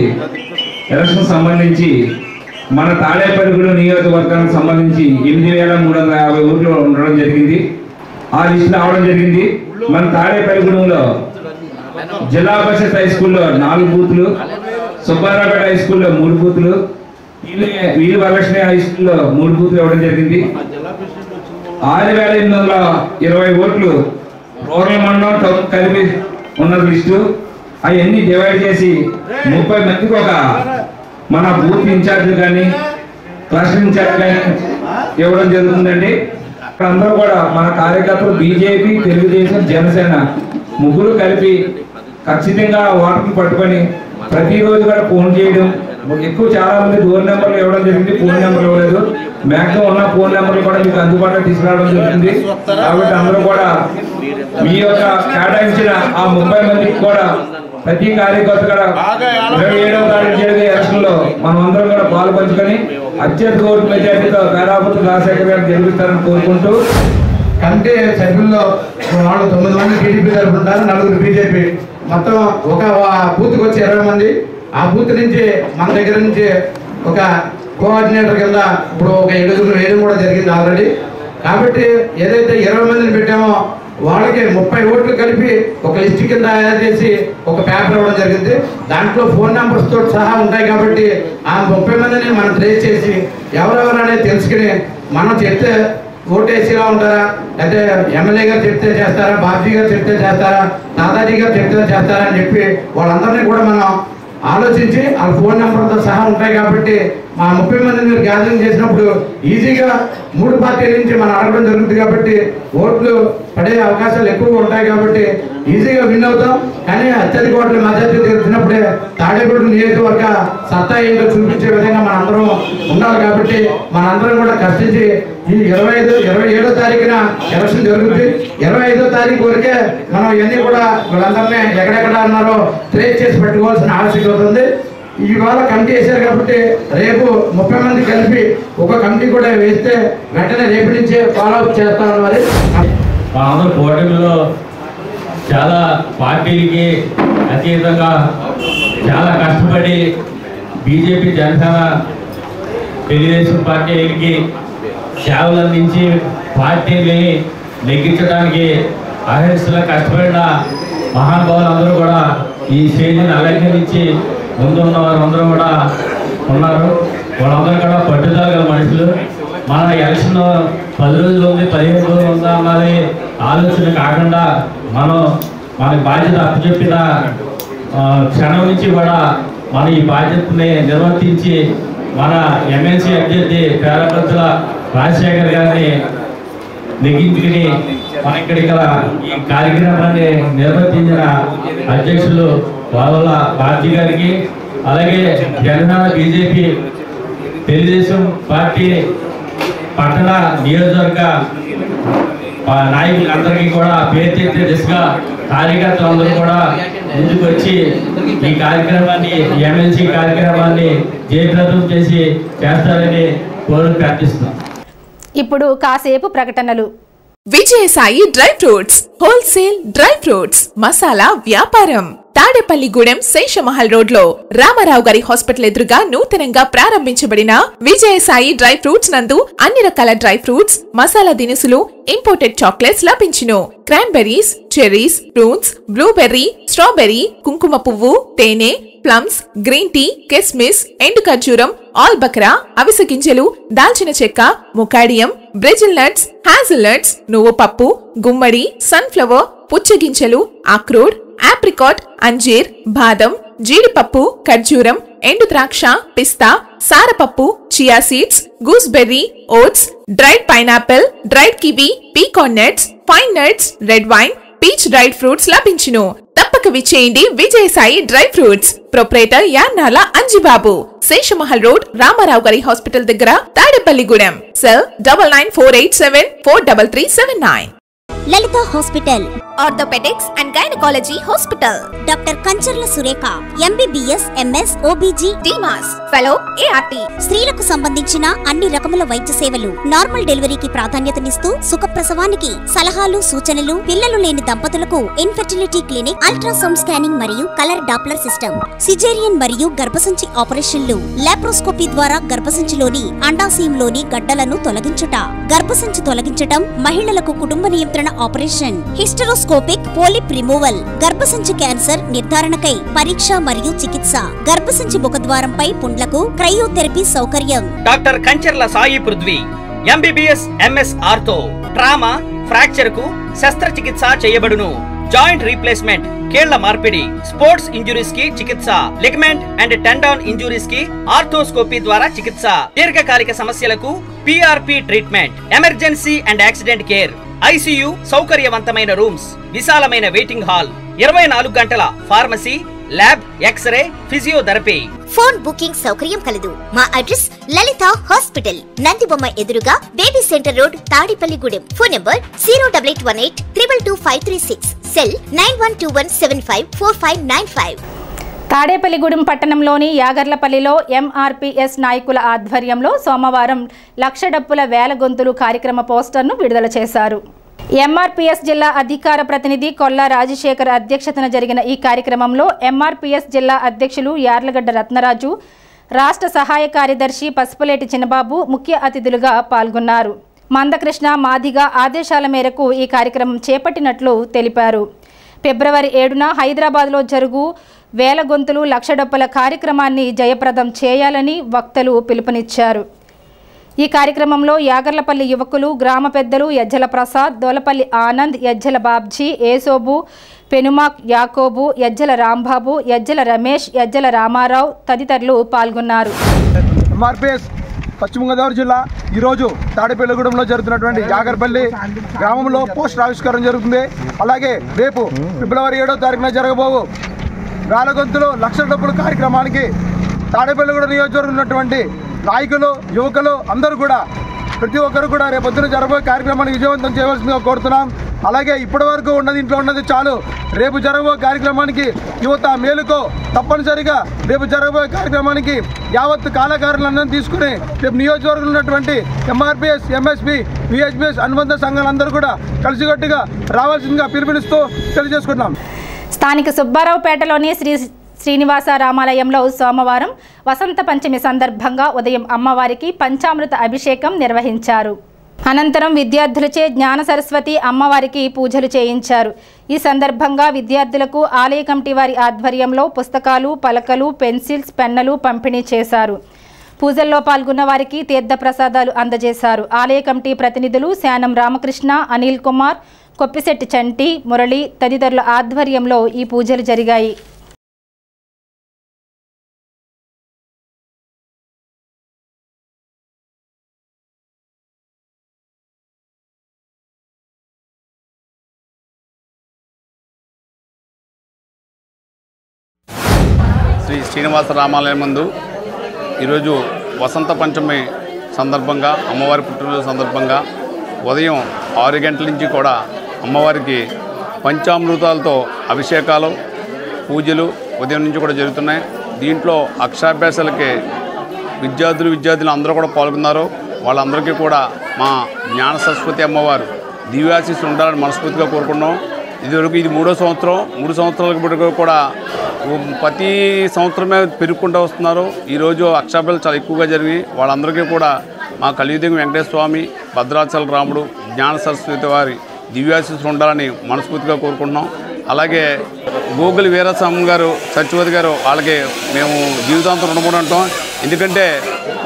[SPEAKER 10] ఎలక్షన్ సంబంధించి మన తాడేపల్లిగూడెం నియోజకవర్గానికి సంబంధించి 8,350 ఊర్లు ఉండడం జరిగింది. ఆ లిస్టు రావడం జరిగింది. మన తాడేపల్లిగూడెంలో జిల్లా పరిషత్ హై స్కూల్లో 4 బూతులు, సుబ్బారావుపేట హై స్కూల్లో 3 బూతులు, వీలు వరలక్ష్మి హై స్కూల్లో 3 బూతులు ఇవ్వడం జరిగింది. 6,820 ఓట్లు రూరల్ మండలం టౌన్ కలిపి ఉన్న లిస్టు. అవన్నీ డివైడ్ చేసి 30 మందికి ఒక మన బూత్ ఇన్ఛార్జ్ కానీ క్లస్టర్ ఇన్ఛార్జ్ కానీ ఇవ్వడం జరుగుతుందండి. అక్కడ అందరూ కూడా మన కార్యకర్తలు బీజేపీ, తెలుగుదేశం, జనసేన ముగ్గురు కలిపి ఖచ్చితంగా ఓటర్ని పట్టుకొని ప్రతిరోజు కూడా ఫోన్ చేయడం. ఎక్కువ చాలా మంది డోర్ నెంబర్లు ఇవ్వడం జరిగింది, ఫోన్ నెంబర్ ఇవ్వలేదు. మ్యాక్సిమం ఉన్న ఫోన్ నెంబర్లు కూడా మీకు అందుబాటులో తీసుకురావడం జరుగుతుంది. కాబట్టి అందరూ కూడా మీ యొక్క కేటాయించిన ఆ 30 మందికి కూడా ప్రతి కార్యకర్త కూడా 27వ తారీఖు జరిగే ఎలక్షన్లో మనం అందరం కూడా పాలు పంచుకొని అత్యధిక ఓటు మెజార్టీతో పేరాపతి రాజశేఖర్ గారు గెలుపుతారని కోరుకుంటూ,
[SPEAKER 11] కమిటీ సభ్యుల్లో వాళ్ళు 9 మంది టీడీపీ తరఫున ఉంటారు, 4 బీజేపీ, మొత్తం ఒక బూత్కి వచ్చి 20 మంది. ఆ బూత్ నుంచి మన దగ్గర నుంచి ఒక కోఆర్డినేటర్ కింద ఇప్పుడు ఒక 7 వేయడం కూడా జరిగింది ఆల్రెడీ. కాబట్టి ఏదైతే 20 మందిని పెట్టామో వాళ్ళకి 30 ఓట్లు కలిపి ఒక లిస్ట్ కింద తయారు చేసి ఒక పేపర్ ఇవ్వడం జరిగింది. దాంట్లో ఫోన్ నెంబర్స్ తోటి సహా ఉంటాయి. కాబట్టి ఆ 30 మందిని మనం ట్రేస్ చేసి ఎవరెవరు అనేది తెలుసుకుని మనం చెప్తే ఓటేసీలో ఉంటారా, అయితే ఎమ్మెల్యే గారు చెప్తే చేస్తారా, బాబ్జీ గారు చెప్తే చేస్తారా, దాదాజీ గారు చెప్తే చేస్తారా అని చెప్పి వాళ్ళందరినీ కూడా మనం ఆలోచించి వాళ్ళ ఫోన్ నెంబర్తో సహా ఉంటాయి. కాబట్టి మా 30 మందిని మీరు గ్యాదరింగ్ చేసినప్పుడు ఈజీగా 3 పార్టీల నుంచి మనం అడగడం జరుగుతుంది. కాబట్టి ఓట్లు పడే అవకాశాలు ఎక్కువగా ఉంటాయి. కాబట్టి ఈజీగా విన్ అవుతాం. కానీ అత్యధిక ఓట్ల మద్దతు తెలిసినప్పుడే తాడేపల్లి నియోజకవర్గ సత్తా ఏంటో చూపించే విధంగా మనందరం ఉండాలి. కాబట్టి మనందరం కూడా కష్టించి ఈ 27వ తారీఖున ఎలక్షన్ జరుగుతుంది. 25వ తారీఖు వరకే మనం ఇవన్నీ కూడా వీళ్ళందరినీ ఎక్కడెక్కడ ఉన్నారో ట్రేస్ చేసి పెట్టుకోవాల్సిన ఆవశ్యకత ఉంది. ఇవాళ కమిటీ వేశారు కాబట్టి రేపు 30 మంది కలిపి ఒక కమిటీ కూడా వేస్తే వెంటనే రేపు నుంచే ఫాలోఅప్ చేస్తామని మరి
[SPEAKER 7] మా అందరూ కూటమిలో చాలా పార్టీలకి అతీతంగా చాలా కష్టపడి బీజేపీ, జనసేన, తెలుగుదేశం పార్టీలకి సేవలు అందించి పార్టీని నెగ్గించడానికి అహర్నిశలా కష్టపడిన మహానుభావులందరూ కూడా ఈ స్టేజ్ని అలంకరించి ముందున్న వారందరూ కూడా ఉన్నారు. వాళ్ళందరూ కూడా పట్టుదల గల మనుషులు. మన ఎలక్షన్ 10 రోజులు ఉంది, 15 రోజులు ఉందా అన్నది ఆలోచన కాకుండా మనకి బాధ్యత అప్పచెప్పిన క్షణం నుంచి కూడా మన ఈ బాధ్యతని నిర్వర్తించి మన ఎమ్మెల్సీ అభ్యర్థి పేరాపతుల రాజశేఖర్ గారిని నెగ్గించుకుని మన ఇక్కడ ఈ కార్యక్రమాన్ని నిర్వర్తించిన అధ్యక్షులు వాళ్ళ బాబ్జీ గారికి, అలాగే జనసేన, బీజేపీ, తెలుగుదేశం పార్టీ పట్టణ నియోజకవర్గ నాయకులందరికీ కూడా పేర్చెత్తే దిశగా కార్యకర్తలందరూ కూడా ముందుకు వచ్చి ఈ కార్యక్రమాన్ని, ఎమ్మెల్సీ కార్యక్రమాన్ని జయప్రదం చేస్తారని ప్రార్థిస్తున్నాం.
[SPEAKER 1] ఇప్పుడు కాసేపు ప్రకటనలు.
[SPEAKER 12] Vijayasai dry fruits wholesale dry fruits masala వ్యాపారం తాడేపల్లిగూడెం శేషమహల్ రోడ్ లో రామారావు గారి హాస్పిటల్ ఎదురుగా నూతనంగా ప్రారంభించబడిన విజయసాయి డ్రై ఫ్రూట్స్ నందు అన్ని రకాల డ్రై ఫ్రూట్స్, మసాలా దినుసులు, ఇంపోర్టెడ్ చాక్లెట్స్ లభించును. Cranberries, cherries, fruits, blueberry, strawberry, కుంకుమ పువ్వు, తేనె, ప్లమ్స్, గ్రీన్ టీ, కిస్మిస్, ఎండు ఖర్జూరం, ఆల్ బక్రా, అవిసె గింజలు, దాల్చిన చెక్క, ముకాడియం, బ్రెజిల్ నట్స్, హ్యాజల్ నట్స్, నువ్వు పప్పు, గుమ్మడి, సన్ఫ్లవర్, పుచ్చగింజలు, అక్రోడ్, ఆప్రికాట్, అంజీర్, బాదం, జీడిపప్పు, ఖర్జూరం, ఎండు ద్రాక్ష, పిస్తా, సారపప్పు, chia seeds, gooseberry, oats, dried pineapple, dried kiwi, pecan nuts, pine nuts, red wine, peach dried fruits లభించును. తప్పక విచ్చేయండి Vijayasai dry fruits. Proprietor Yannala Anjibabu, Seshamahal road, Ramarao గారి హాస్పిటల్ దగ్గర, Tadepalligudem. Cell 9948743379.
[SPEAKER 13] Lalitha hospital,
[SPEAKER 12] orthopaedics and gynaecology hospital.
[SPEAKER 13] Doctor Kancharla Surekha, MBBS, MS, OBG,
[SPEAKER 12] DMAS, fellow, ART.
[SPEAKER 13] స్త్రీలకు సంబంధించిన అన్ని రకముల వైద్య సేవలు, నార్మల్ డెలివరీకి ప్రాధాన్యతనిస్తూ సుఖప్రసవానికి సలహాలు, సూచనలు, పిల్లలు లేని దంపతులకు ఇన్ఫెర్టిలిటీ క్లినిక్, అల్ట్రాసౌండ్ స్కానింగ్ మరియు కలర్ డాప్లర్ సిస్టమ్, సిజేరియన్ మరియు గర్భసంచి ఆపరేషన్లు, లాప్రోస్కోపీ ద్వారా గర్భసంచిలోని అండాశయంలోని గడ్డలను తొలగించుట, గర్భసంచి తొలగించటం, మహిళలకు కుటుంబ నియంత్రణ ఆపరేషన్, హిస్టరోస్కోపిక్ పోలిప్ రిమూవల్, గర్భసంచి క్యాన్సర్ నిర్ధారణకై పరీక్ష మరియు చికిత్స, గర్భసంచి ముఖద్వారంపై పుండ్లకు క్రయోథెరపీ సౌకర్యం.
[SPEAKER 14] Doctor Kancharla Sai Prithvi, MBBS, MS ortho, trauma, fracture కు శస్త్రచికిత్స చేయబడును. జాయింట్ రీప్లేస్మెంట్, కీళ్ల మార్పిడి, స్పోర్ట్స్ ఇంజురీస్ కి చికిత్స, లిగమెంట్ అండ్ టెండాన్ ఇంజురీస్ కి ఆర్థోస్కోపీ ద్వారా చికిత్స, దీర్ఘకాలిక సమస్యలకు PRP treatment, emergency and accident care, ICU, సౌకర్యవంతమైన రూమ్స్, విశాలమైన వెయిటింగ్ హాల్, 24 గంటల pharmacy, lab, X-ray, physiotherapy.
[SPEAKER 13] Phone booking సౌకర్యం కలదు. మా అడ్రస్ లలిత హాస్పిటల్, నందిబొమ్మ ఎదురుగా, baby centre road, Tadipalligudem. Phone number 08818 222 cell 9121754595.
[SPEAKER 1] Tadepalligudem పట్టణంలోని యాగర్లపల్లిలో ఎంఆర్పీఎస్ నాయకుల ఆధ్వర్యంలో సోమవారం లక్ష డప్పుల వేల గొంతులు కార్యక్రమ పోస్టర్ను విడుదల చేశారు. ఎంఆర్పీఎస్ జిల్లా అధికార ప్రతినిధి కొల్లా రాజశేఖర్ అధ్యక్షతన జరిగిన ఈ కార్యక్రమంలో ఎంఆర్పీఎస్ జిల్లా అధ్యక్షులు యార్లగడ్డ రత్నరాజు, రాష్ట్ర సహాయ కార్యదర్శి పసుపులేటి చిన్నబాబు ముఖ్య అతిథులుగా పాల్గొన్నారు. మందకృష్ణ, మాదిగ ఆదేశాల మేరకు ఈ కార్యక్రమం చేపట్టినట్లు తెలిపారు. ఫిబ్రవరి 7న హైదరాబాద్లో జరుగు వేల గొంతులు లక్ష డప్పుల కార్యక్రమాన్ని జయప్రదం చేయాలని వక్తలు పిలుపునిచ్చారు. ఈ కార్యక్రమంలో యాగర్లపల్లి యువకులు, గ్రామ పెద్దలు యజ్జల ప్రసాద్, దోలపల్లి ఆనంద్, యజ్జల బాబ్జీ, ఏసోబు, పెనుమాక్ యాకోబు, యజ్జల రాంబాబు, యజ్జల రమేష్, యజ్జల రామారావు తదితరులు పాల్గొన్నారు.
[SPEAKER 15] ఎంఆర్పీఎస్ పశ్చిమ గోదావరి జిల్లా ఈరోజు తాడేపల్లిగూడెంలో జరుగుతున్నటువంటి యాగర్పల్లి గ్రామంలో పోస్టర్ ఆవిష్కరణ జరుగుతుంది. అలాగే రేపు ఫిబ్రవరి 7వ తారీఖున జరగబోవు వేల గొంతులు లక్ష డబ్బుల కార్యక్రమానికి తాడేపల్లిగూడెం నియోజకవర్గం ఉన్నటువంటి నాయకులు, యువకులు అందరూ కూడా ప్రతి ఒక్కరు కూడా రేపొద్దున జరగబోయే కార్యక్రమాన్ని విజయవంతం చేయవలసిందిగా కోరుతున్నాం. అలాగే ఇప్పటి వరకు ఉన్నది ఇంట్లో ఉన్నది చాలు. రేపు జరగబోయే కార్యక్రమానికి యువత మేలుకో, తప్పనిసరిగా రేపు జరగబోయే కార్యక్రమానికి యావత్ కళాకారులందరినీ తీసుకుని రేపు నియోజకవర్గంలో ఉన్నటువంటి ఎంఆర్పీఎస్, ఎంఎస్పీ, విహెచ్పిఎస్ అనుబంధ సంఘాలందరూ కూడా కలిసికట్టుగా రావాల్సిందిగా పిలుపునిస్తూ తెలియజేసుకుంటున్నాం.
[SPEAKER 1] స్థానిక సుబ్బారావుపేటలోని శ్రీనివాస రామాలయంలో సోమవారం వసంత పంచమి సందర్భంగా ఉదయం అమ్మవారికి పంచామృత అభిషేకం నిర్వహించారు. అనంతరం విద్యార్థులచే జ్ఞాన సరస్వతి అమ్మవారికి పూజలు చేయించారు. ఈ సందర్భంగా విద్యార్థులకు ఆలయ కమిటీ వారి ఆధ్వర్యంలో పుస్తకాలు, పలకలు, పెన్సిల్స్, పెన్నులు పంపిణీ చేశారు. పూజల్లో పాల్గొన్న వారికి తీర్థ ప్రసాదాలు అందజేశారు. ఆలయ కమిటీ ప్రతినిధులు శానం రామకృష్ణ, అనిల్ కుమార్, కొప్పిశెట్టి చంటి, మురళి తదితరుల ఆధ్వర్యంలో ఈ పూజలు జరిగాయి.
[SPEAKER 16] శ్రీ శ్రీనివాస రామాలయం ముందు ఈరోజు వసంత పంచమి సందర్భంగా, అమ్మవారి పుట్టినరోజు సందర్భంగా ఉదయం 6 గంటల నుంచి కూడా అమ్మవారికి పంచామృతాలతో అభిషేకాలు, పూజలు ఉదయం నుంచి కూడా జరుగుతున్నాయి. దీంట్లో అక్షరాభ్యాసాలకి విద్యార్థులు అందరూ కూడా పాల్గొన్నారు. వాళ్ళందరికీ కూడా మా జ్ఞాన సరస్వతి అమ్మవారు దివ్యాశీస్సులు ఉండాలని మనస్ఫూర్తిగా కోరుకున్నాం. ఇదివరకు ఇది 3వ సంవత్సరం. 3 సంవత్సరాలకు కూడా ప్రతి సంవత్సరమే పెరుగుకుంటూ వస్తున్నారు. ఈరోజు అక్షరాభ్యాసాలు చాలా ఎక్కువగా జరిగాయి. వాళ్ళందరికీ కూడా మా కలియుగం వెంకటేశ్వర స్వామి, భద్రాచల రాముడు, జ్ఞాన సరస్వతి వారి దివ్యాశీస్సులు ఉండాలని మనస్ఫూర్తిగా కోరుకుంటున్నాం. అలాగే గోగుల వీరస్వామి గారు, సత్యవతి గారు, వాళ్ళకి మేము జీవితాంతం రుణపడి ఉంటాం. ఎందుకంటే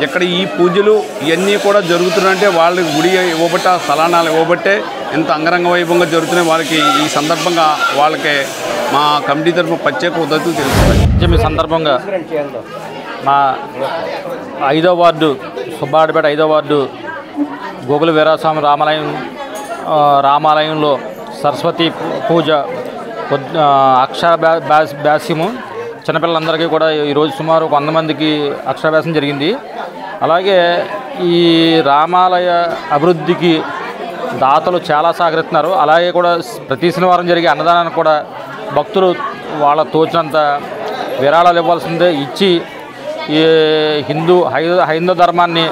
[SPEAKER 16] ఇక్కడ ఈ పూజలు ఇవన్నీ కూడా జరుగుతున్నాయంటే వాళ్ళకి గుడి ఇవ్వబట్టే, స్థలానాలు ఇవ్వబట్టే ఇంత అంగరంగ వైభవంగా జరుగుతున్నాయి. వాళ్ళకి ఈ సందర్భంగా వాళ్ళకి మా కమిటీ తరఫున ప్రత్యేక ఉదతులు తెలుస్తున్నాయి.
[SPEAKER 17] ఈ సందర్భంగా మా 5వ వార్డు, సుబ్బారెడ్డిపేట 5వ వార్డు గోగుల వీరస్వామి రామాలయంలో సరస్వతి పూజ, అక్షరాభ్యాసము చిన్నపిల్లలందరికీ కూడా ఈరోజు సుమారు 100 మందికి అక్షరాభ్యాసం జరిగింది. అలాగే ఈ రామాలయ అభివృద్ధికి దాతలు చాలా సహకరిస్తున్నారు. అలాగే కూడా ప్రతి శనివారం జరిగే అన్నదానానికి కూడా భక్తులు వాళ్ళ తోచినంత విరాళాలు ఇవ్వాల్సిందే ఇచ్చి ఈ హైందవ ధర్మాన్ని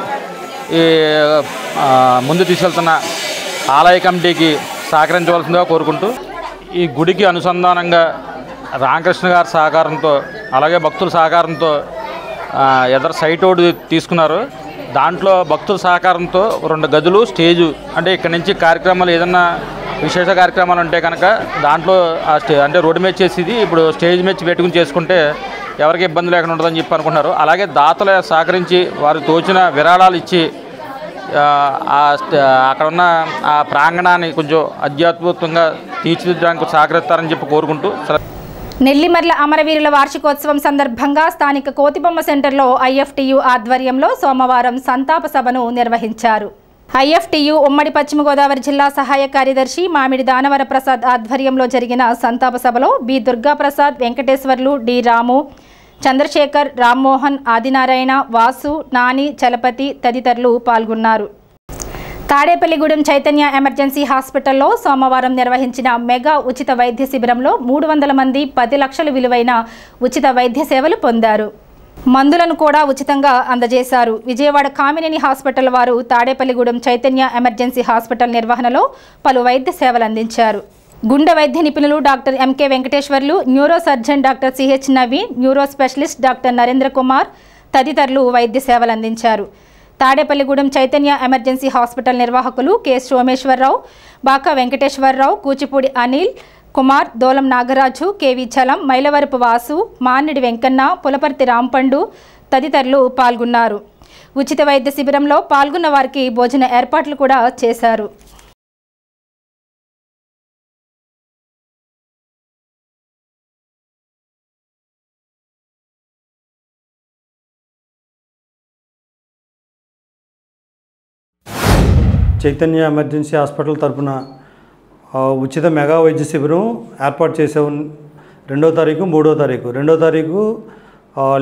[SPEAKER 17] ముందు తీసుకెళ్తున్న ఆలయ కమిటీకి సహకరించవలసిందిగా కోరుకుంటూ, ఈ గుడికి అనుసంధానంగా రామకృష్ణ గారి సహకారంతో, అలాగే భక్తుల సహకారంతో ఎదర సైట్ ఒకటి తీసుకున్నారు. దాంట్లో భక్తుల సహకారంతో 2 గదులు, స్టేజు, అంటే ఇక్కడి నుంచి కార్యక్రమాలు ఏదన్నా విశేష కార్యక్రమాలు ఉంటే కనుక దాంట్లో అంటే రోడ్డు మీద చేసేది ఇప్పుడు స్టేజ్ మీద పెట్టుకుని చేసుకుంటే ఎవరికి ఇబ్బంది లేకుండా ఉంటుందని చెప్పి అనుకుంటున్నారు. అలాగే దాతలు సహకరించి వారు తోచిన విరాళాలు ఇచ్చి అక్కడ ఉన్న ఆ ప్రాంగణాన్ని కొంచెం అధ్యాత్మికంగా తీర్చిదిద్దడానికి సహకరిస్తారని చెప్పి కోరుకుంటూ,
[SPEAKER 1] నెల్లిమర్ల అమరవీరుల వార్షికోత్సవం సందర్భంగా స్థానిక కోతిబొమ్మ సెంటర్లో ఐఎఫ్టియు ఆధ్వర్యంలో సోమవారం సంతాప సభను నిర్వహించారు. ఐఎఫ్టియు ఉమ్మడి పశ్చిమ గోదావరి జిల్లా సహాయ కార్యదర్శి మామిడి దానవర ప్రసాద్ ఆధ్వర్యంలో జరిగిన సంతాప సభలో బి దుర్గాప్రసాద్, వెంకటేశ్వర్లు, డి రాము, చంద్రశేఖర్, రామ్మోహన్, ఆదినారాయణ, వాసు, నాని, చలపతి తదితరులు పాల్గొన్నారు. తాడేపల్లిగూడెం చైతన్య ఎమర్జెన్సీ హాస్పిటల్లో సోమవారం నిర్వహించిన మెగా ఉచిత వైద్య శిబిరంలో 300 మంది 10 లక్షల విలువైన ఉచిత వైద్య సేవలు పొందారు. మందులను కూడా ఉచితంగా అందజేశారు. విజయవాడ కామినేని హాస్పిటల్ వారు తాడేపల్లిగూడెం చైతన్య ఎమర్జెన్సీ హాస్పిటల్ నిర్వహణలో పలు వైద్య సేవలు అందించారు. గుండె వైద్య నిపుణులు doctor MK Venkateswarlu, neuro surgeon doctor CH Naveen, neuro specialist doctor Narendra Kumar తదితరులు వైద్య సేవలు అందించారు. తాడేపల్లిగూడెం చైతన్య ఎమర్జెన్సీ హాస్పిటల్ నిర్వాహకులు కె సోమేశ్వరరావు, బాకా వెంకటేశ్వరరావు, కూచిపూడి అనిల్ కుమార్, దోలం నాగరాజు, కేవి చలం, మైలవరపు వాసు, మాన్నిడి వెంకన్న, పులపర్తి రాంపండు తదితరులు పాల్గొన్నారు. ఉచిత వైద్య శిబిరంలో పాల్గొన్న వారికి భోజన ఏర్పాట్లు కూడా చేశారు.
[SPEAKER 18] చైతన్య ఎమర్జెన్సీ హాస్పిటల్ తరఫున ఉచిత మెగా వైద్య శిబిరం ఏర్పాటు చేసాము. 2వ తారీఖు 3వ తారీఖు. 2వ తారీఖు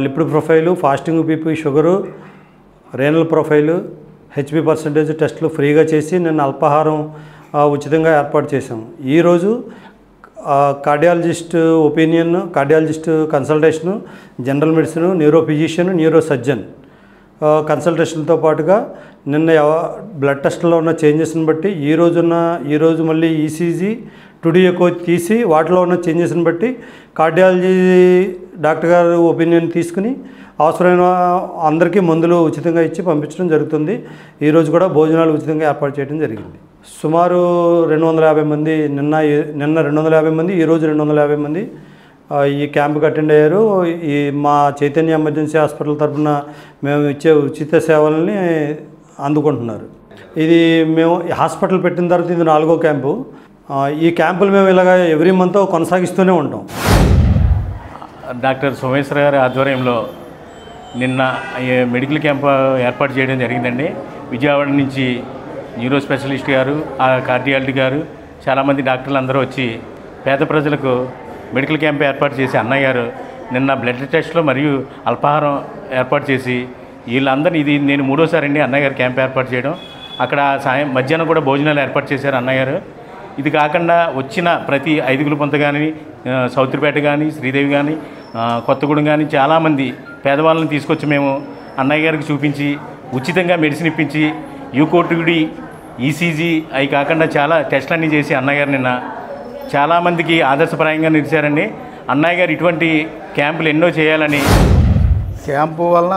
[SPEAKER 18] lipid profile, fasting BP, sugar, renal profile, HB percentage టెస్టులు ఫ్రీగా చేసి నిన్న అల్పాహారం ఉచితంగా ఏర్పాటు చేసాము. ఈరోజు cardiologist opinion, cardiologist consultation, general medicine, neuro physician, neuro surgeon కన్సల్టేషన్తో పాటుగా నిన్న బ్లడ్ టెస్ట్లో ఉన్న చేంజెస్ని బట్టి ఈరోజు మళ్ళీ ఈసీజీ, టుడి ఎకో తీసి వాటిలో ఉన్న చేంజెస్ని బట్టి కార్డియాలజీ డాక్టర్ గారు ఒపీనియన్ తీసుకుని అవసరమైన అందరికీ మందులు ఉచితంగా ఇచ్చి పంపించడం జరుగుతుంది. ఈరోజు కూడా భోజనాలు ఉచితంగా ఏర్పాటు చేయడం జరిగింది. సుమారు 250 మంది నిన్న 250 మంది, ఈరోజు 250 మంది ఈ క్యాంప్కి అటెండ్ అయ్యారు. ఈ మా చైతన్య ఎమర్జెన్సీ హాస్పిటల్ తరఫున మేము ఇచ్చే ఉచిత సేవలని అందుకుంటున్నారు. ఇది మేము హాస్పిటల్ పెట్టిన తర్వాత ఇది 4వ క్యాంపు. ఈ క్యాంపులు మేము ఇలాగ ఎవ్రీ మంత్ కొనసాగిస్తూనే ఉంటాం.
[SPEAKER 19] డాక్టర్ సోమేశ్వర గారి ఆధ్వర్యంలో నిన్న మెడికల్ క్యాంప్ ఏర్పాటు చేయడం జరిగిందండి. విజయవాడ నుంచి న్యూరో స్పెషలిస్ట్ గారు, కార్డియాలజీ గారు, చాలామంది డాక్టర్లు అందరూ వచ్చి పేద ప్రజలకు మెడికల్ క్యాంప్ ఏర్పాటు చేసి అన్నయ్య గారు నిన్న బ్లడ్ టెస్ట్లో మరియు అల్పాహారం ఏర్పాటు చేసి వీళ్ళందరినీ, ఇది నేను 3వసారి అండి అన్నయ్య గారు క్యాంప్ ఏర్పాటు చేయడం. అక్కడ మధ్యాహ్నం కూడా భోజనాలు ఏర్పాటు చేశారు అన్నయ్య గారు. ఇది కాకుండా వచ్చిన ప్రతి ఐదుగుల పొంత కానీ, సౌత్రిపేట కానీ, శ్రీదేవి కానీ, కొత్తగూడెం కానీ చాలామంది పేదవాళ్ళని తీసుకొచ్చి మేము అన్నయ్య గారికి చూపించి ఉచితంగా మెడిసిన్ ఇప్పించి యూకోటిడి, ఈసీజీ అవి కాకుండా చాలా టెస్టులన్నీ చేసి అన్నయ్య గారు నిన్న చాలామందికి ఆదర్శప్రాయంగా నిలిచారండి. అన్నయ్య గారు ఇటువంటి క్యాంపులు ఎన్నో చేయాలని.
[SPEAKER 20] క్యాంపు వలన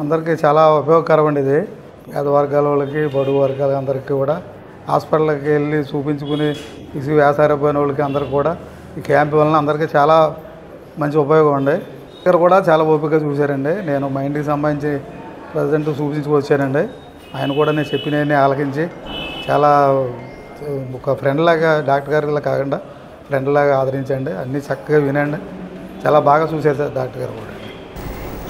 [SPEAKER 20] అందరికీ చాలా ఉపయోగకరం అండి. ఇది పేద వర్గాల వాళ్ళకి, బడుగు వర్గాల అందరికీ కూడా హాస్పిటల్కి వెళ్ళి చూపించుకుని వ్యాసారైపోయిన వాళ్ళకి అందరికీ కూడా ఈ క్యాంపు వలన అందరికీ చాలా మంచి ఉపయోగం అండి. ఇక్కడ కూడా చాలా ఓపికగా చూశారండి. నేను మా ఇంటికి సంబంధించి ప్రెసిడెంట్ చూపించుకొచ్చానండి. ఆయన కూడా నేను చెప్పినవన్నీ ఆలకించి చాలా ఒక ఫ్రెండ్ లాగా, డాక్టర్ గారిలా కాకుండా ఫ్రెండ్ లాగా ఆదరించండి. అన్నీ చక్కగా వినండి. చాలా బాగా చూశారు సార్ డాక్టర్ గారు కూడా.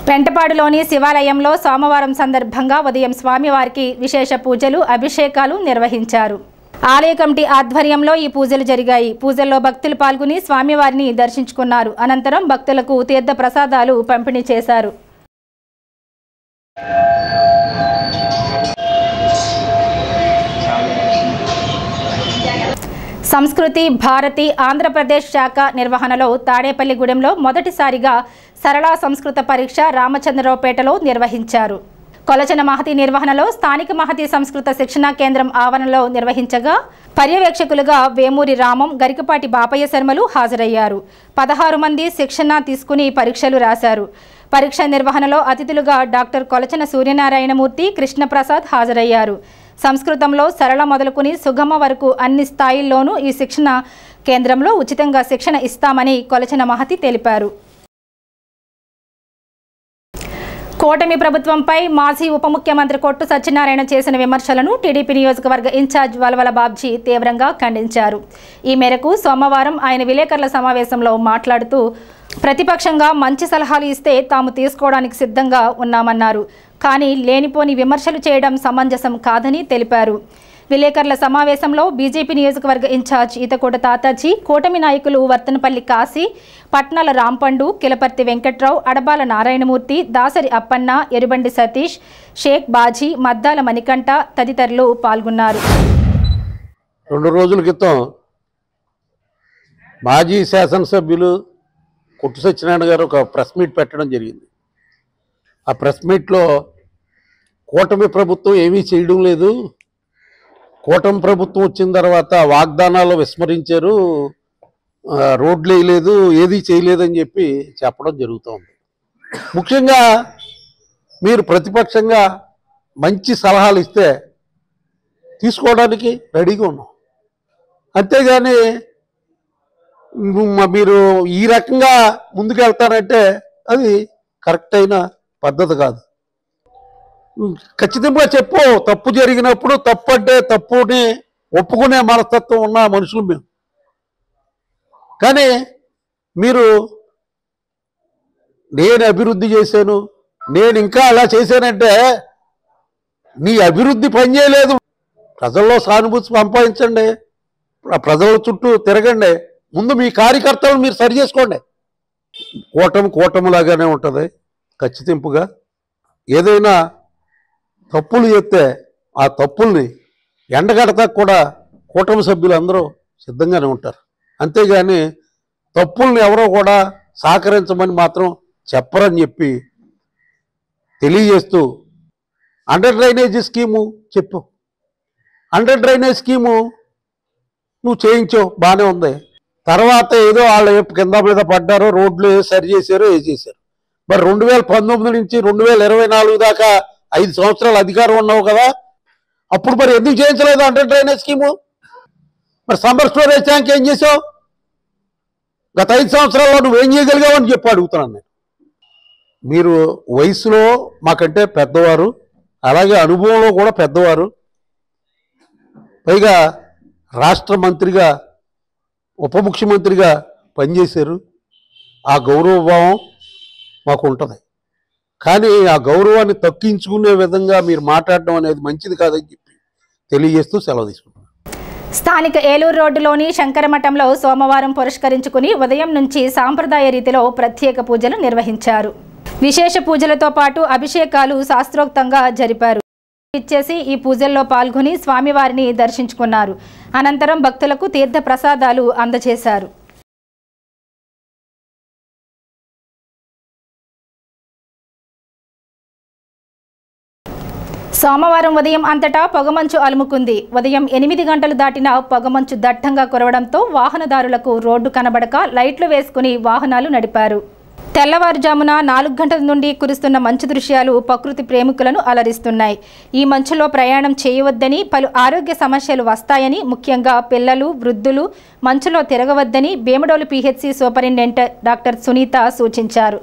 [SPEAKER 1] పెంటపాడులోని శివాలయంలో సోమవారం సందర్భంగా ఉదయం స్వామివారికి విశేష పూజలు, అభిషేకాలు నిర్వహించారు. ఆలయ కమిటీ ఆధ్వర్యంలో ఈ పూజలు జరిగాయి. పూజల్లో భక్తులు పాల్గొని స్వామివారిని దర్శించుకున్నారు. అనంతరం భక్తులకు తీర్థ ప్రసాదాలు పంపిణీ చేశారు. సంస్కృతి భారతి ఆంధ్రప్రదేశ్ శాఖ నిర్వహణలో తాడేపల్లిగూడెంలో మొదటిసారిగా సరళ సంస్కృత పరీక్ష రామచంద్రరావుపేటలో నిర్వహించారు. కొలచన మహతి నిర్వహణలో స్థానిక మహతి సంస్కృత శిక్షణా కేంద్రం ఆవరణలో నిర్వహించగా పర్యవేక్షకులుగా వేమూరి రామం, గరికపాటి బాపయ్య శర్మలు హాజరయ్యారు. 16 మంది శిక్షణ తీసుకుని పరీక్షలు రాశారు. పరీక్ష నిర్వహణలో అతిథులుగా డాక్టర్ కొలచన సూర్యనారాయణమూర్తి, కృష్ణప్రసాద్ హాజరయ్యారు. సంస్కృతంలో సరళ మొదలుకుని సుగమ వరకు అన్ని స్థాయిల్లోనూ ఈ శిక్షణ కేంద్రంలో ఉచితంగా శిక్షణ ఇస్తామని కొలచన మహతి తెలిపారు. కూటమి ప్రభుత్వంపై మాజీ ఉప ముఖ్యమంత్రి కొట్టు సత్యనారాయణ చేసిన విమర్శలను టీడీపీ నియోజకవర్గ ఇన్ఛార్జ్ వలవల బాబ్జీ తీవ్రంగా ఖండించారు. ఈ మేరకు సోమవారం ఆయన విలేకరుల సమావేశంలో మాట్లాడుతూ ప్రతిపక్షంగా మంచి సలహాలు ఇస్తే తాము తీసుకోవడానికి సిద్ధంగా ఉన్నామన్నారు. కానీ లేనిపోని విమర్శలు చేయడం సమంజసం కాదని తెలిపారు. విలేకరుల సమావేశంలో బీజేపీ నియోజకవర్గ ఇన్ఛార్జ్ ఈతకోట తాతాజీ, కూటమి నాయకులు వర్తనపల్లి కాశీ, పట్నాల రాంపండు, కిలపర్తి వెంకట్రావు, అడబాల నారాయణమూర్తి, దాసరి అప్పన్న, ఎరుబండి సతీష్, షేక్ బాజీ, మద్దాల మణికంఠ తదితరులు పాల్గొన్నారు.
[SPEAKER 3] 2 రోజుల క్రితం మాజీ శాసనసభ్యులు కొట్టు సత్యనారాయణ గారు ఒక ప్రెస్ మీట్ పెట్టడం జరిగింది. ఆ ప్రెస్ మీట్లో కూటమి ప్రభుత్వం ఏమీ చేయడం లేదు, కూటమి ప్రభుత్వం వచ్చిన తర్వాత వాగ్దానాలు విస్మరించారు, రోడ్లు వేయలేదు, ఏది చేయలేదని చెప్పి చెప్పడం జరుగుతోంది. ముఖ్యంగా మీరు ప్రతిపక్షంగా మంచి సలహాలు ఇస్తే తీసుకోవడానికి రెడీగా ఉన్నాం. అంతేగాని మీరు ఈ రకంగా ముందుకెళ్తారంటే అది కరెక్ట్ అయిన పద్ధతి కాదు. ఖచ్చితంగా చెప్పు, తప్పు జరిగినప్పుడు తప్పు అంటే తప్పుని ఒప్పుకునే మనస్తత్వం ఉన్న మనుషులు మేము. కానీ మీరు నేను అభివృద్ధి చేశాను, నేను ఇంకా అలా చేశానంటే నీ అభివృద్ధి పనిచేయలేదు. ప్రజల్లో సానుభూతి సంపాదించండి, ప్రజల చుట్టూ తిరగండి, ముందు మీ కార్యకర్తలను మీరు సరి చేసుకోండి. కూటమిలాగానే ఉంటుంది. ఖచ్చితంగా ఏదైనా తప్పులు చేస్తే ఆ తప్పుల్ని ఎండగడతాకు కూడా కూటమి సభ్యులు అందరూ సిద్ధంగానే ఉంటారు. అంతేగాని తప్పుల్ని ఎవరో కూడా సహకరించమని మాత్రం చెప్పరని చెప్పి తెలియజేస్తూ, అండర్ డ్రైనేజీ స్కీము చెప్పు, అండర్ డ్రైనేజ్ స్కీము నువ్వు చేయించావు, బాగానే ఉంది. తర్వాత ఏదో వాళ్ళు కింద మీద పడ్డారో, రోడ్లు సరి చేశారో, ఏ చేశారు. మరి 2019 నుంచి 2024 దాకా 5 సంవత్సరాలు అధికారం ఉన్నావు కదా, అప్పుడు మరి ఎందుకు చేయించలేదు అండర్ డ్రైనేజ్ స్కీము? మరి సమ్మర్ స్టోరేజ్ ట్యాంక్ ఏం చేసావు? గత 5 సంవత్సరాల్లో నువ్వేం చేయగలిగావు అని చెప్పి అడుగుతున్నాను నేను. మీరు వయసులో మాకంటే పెద్దవారు, అలాగే అనుభవంలో కూడా పెద్దవారు, పైగా రాష్ట్ర మంత్రిగా ఉప ముఖ్యమంత్రిగా పనిచేశారు. ఆ గౌరవభావం మాకు ఉంటుంది. కానీ ఆ గౌరవాన్ని తగ్గించుకునే విధంగా మీరు మాట్లాడడం అనేది మంచిది కాదని చెప్పి తెలియజేస్తూ సెలవు తీసుకుంటున్నాను.
[SPEAKER 1] స్థానిక ఏలూరు రోడ్డులోని శంకరమఠంలో సోమవారం పురస్కరించుకుని ఉదయం నుంచి సాంప్రదాయ రీతిలో ప్రత్యేక పూజలు నిర్వహించారు. విశేష పూజలతో పాటు అభిషేకాలు శాస్త్రోక్తంగా జరిపారు. ఇచ్చేసి ఈ పూజల్లో పాల్గొని స్వామివారిని దర్శించుకున్నారు. అనంతరం భక్తులకు తీర్థ ప్రసాదాలు అందజేశారు. సోమవారం ఉదయం అంతటా పొగమంచు అలుముకుంది. ఉదయం 8 గంటలు దాటిన పొగమంచు దట్టంగా కురవడంతో వాహనదారులకు రోడ్డు కనబడక లైట్లు వేసుకుని వాహనాలు నడిపారు. తెల్లవారుజామున 4 గంటల నుండి కురుస్తున్న మంచు దృశ్యాలు ప్రకృతి ప్రేమికులను అలరిస్తున్నాయి. ఈ మంచులో ప్రయాణం చేయవద్దని, పలు ఆరోగ్య సమస్యలు వస్తాయని, ముఖ్యంగా పిల్లలు, వృద్ధులు మంచులో తిరగవద్దని Bhimadolu PHC superintendent doctor Sunitha సూచించారు.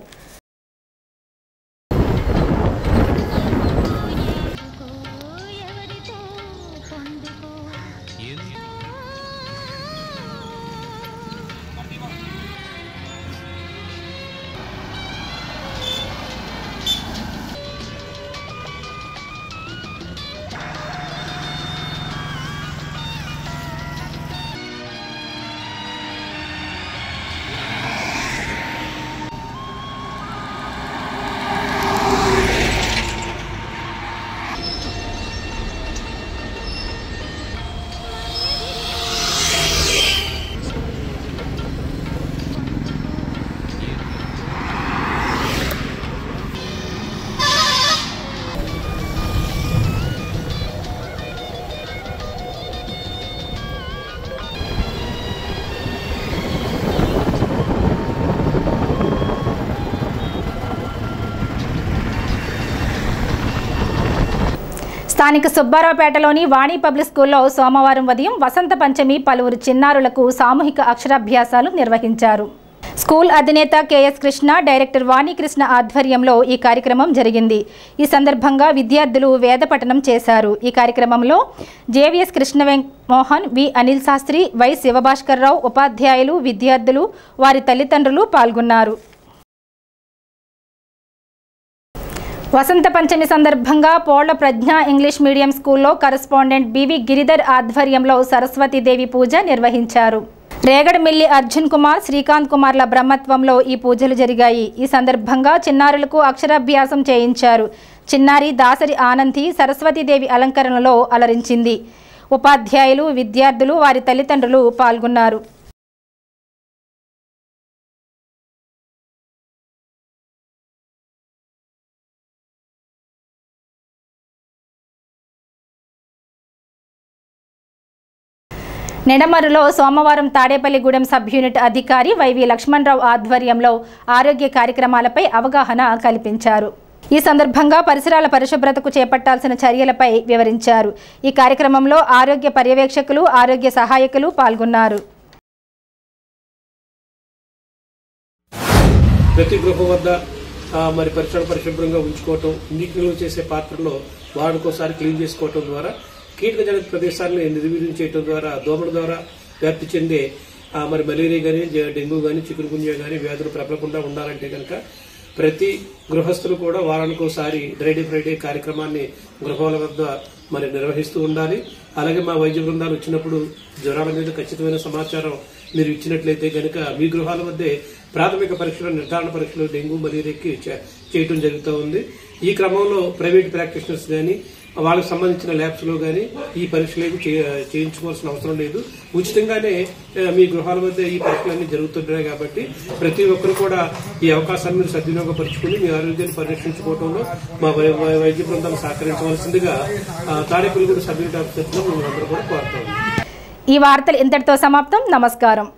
[SPEAKER 1] స్థానిక సుబ్బారావుపేటలోని వాణి పబ్లిక్ స్కూల్లో సోమవారం ఉదయం వసంత పంచమి పలువురు చిన్నారులకు సామూహిక అక్షరాభ్యాసాలు నిర్వహించారు. స్కూల్ అధినేత కెఎస్ కృష్ణ, డైరెక్టర్ వాణికృష్ణ ఆధ్వర్యంలో ఈ కార్యక్రమం జరిగింది. ఈ సందర్భంగా విద్యార్థులు వేద పఠనం చేశారు. ఈ కార్యక్రమంలో JVS Krishna Mohan, V Anil Sastri, Y Sivabhaskarrao, ఉపాధ్యాయులు, విద్యార్థులు, వారి తల్లిదండ్రులు పాల్గొన్నారు. వసంత పంచమి సందర్భంగా పోళ్ల ప్రజ్ఞ ఇంగ్లీష్ మీడియం స్కూల్లో కరెస్పాండెంట్ బివి గిరిధర్ ఆధ్వర్యంలో సరస్వతీదేవి పూజ నిర్వహించారు. రేగడమిల్లి అర్జున్ కుమార్, శ్రీకాంత్ కుమార్ల బ్రహ్మత్వంలో ఈ పూజలు జరిగాయి. ఈ సందర్భంగా చిన్నారులకు అక్షరాభ్యాసం చేయించారు. చిన్నారి దాసరి ఆనంది సరస్వతీదేవి అలంకరణలో అలరించింది. ఉపాధ్యాయులు, విద్యార్థులు, వారి తల్లిదండ్రులు పాల్గొన్నారు. నెడమరులో సోమవారం తాడేపల్లిగూడెం సబ్ యూనిట్ అధికారి వైవి లక్ష్మణరావు ఆధ్వర్యంలో ఆరోగ్య కార్యక్రమాలపై అవగాహన కల్పించారు. ఈ సందర్భంగా పరిసరాల పరిశుభ్రతకు చేపట్టాల్సిన చర్యలపై వివరించారు. ఈ కార్యక్రమంలో ఆరోగ్య పర్యవేక్షకులు, ఆరోగ్య సహాయకులు పాల్గొన్నారు.
[SPEAKER 21] ప్రతి గృహం వద్ద మరి పరిసరాలు పరిశుభ్రంగా ఉంచుకోవటం, నీటిలో చేసే పాత్రలో వారానికోసారి క్లీన్ చేసుకోవటం ద్వారా కీటకజనిత ప్రదేశాలను నిర్వీర్యం చేయడం ద్వారా దోమల ద్వారా వ్యాప్తి చెందే మరి మలేరియా కానీ, డెంగ్యూ కానీ, చికున్గున్యా కానీ వ్యాధులు ప్రబలకుండా ఉండాలంటే కనుక ప్రతి గృహస్థులు కూడా వారానికోసారి డ్రైడే ఫ్రైడే కార్యక్రమాన్ని గృహాల వద్ద మరి నిర్వహిస్తూ ఉండాలి. అలాగే మా వైద్య బృందాలు వచ్చినప్పుడు జ్వరాల మీద ఖచ్చితమైన సమాచారం మీరు ఇచ్చినట్లయితే కనుక మీ గృహాల వద్దే ప్రాథమిక పరీక్షలు, నిర్ధారణ పరీక్షలు డెంగ్యూ, మలేరియాకి చేయటం జరుగుతూ ఉంది. ఈ క్రమంలో ప్రైవేట్ ప్రాక్టీషనర్స్ కానీ వాళ్ళకి సంబంధించిన ల్యాబ్స్లో కానీ ఈ పరీక్షలు చేయించుకోవాల్సిన అవసరం లేదు. ఉచితంగానే మీ గృహాల వద్ద ఈ పరీక్షలన్నీ జరుగుతుంటాయి. కాబట్టి ప్రతి ఒక్కరు కూడా ఈ అవకాశాన్ని మీరు సద్వినియోగపరుచుకుని మీ ఆరోగ్యాన్ని పరిరక్షించుకోవడంలో మా వైద్య బృందాలు సహకరించవలసిందిగా తాడేపల్లిగూడెం సబ్ యూనిట్ ఆఫీసర్లో మేము అందరూ కూడా కోరుతాం.
[SPEAKER 1] ఈ వార్తలు ఇంతటితో సమాప్తం. నమస్కారం.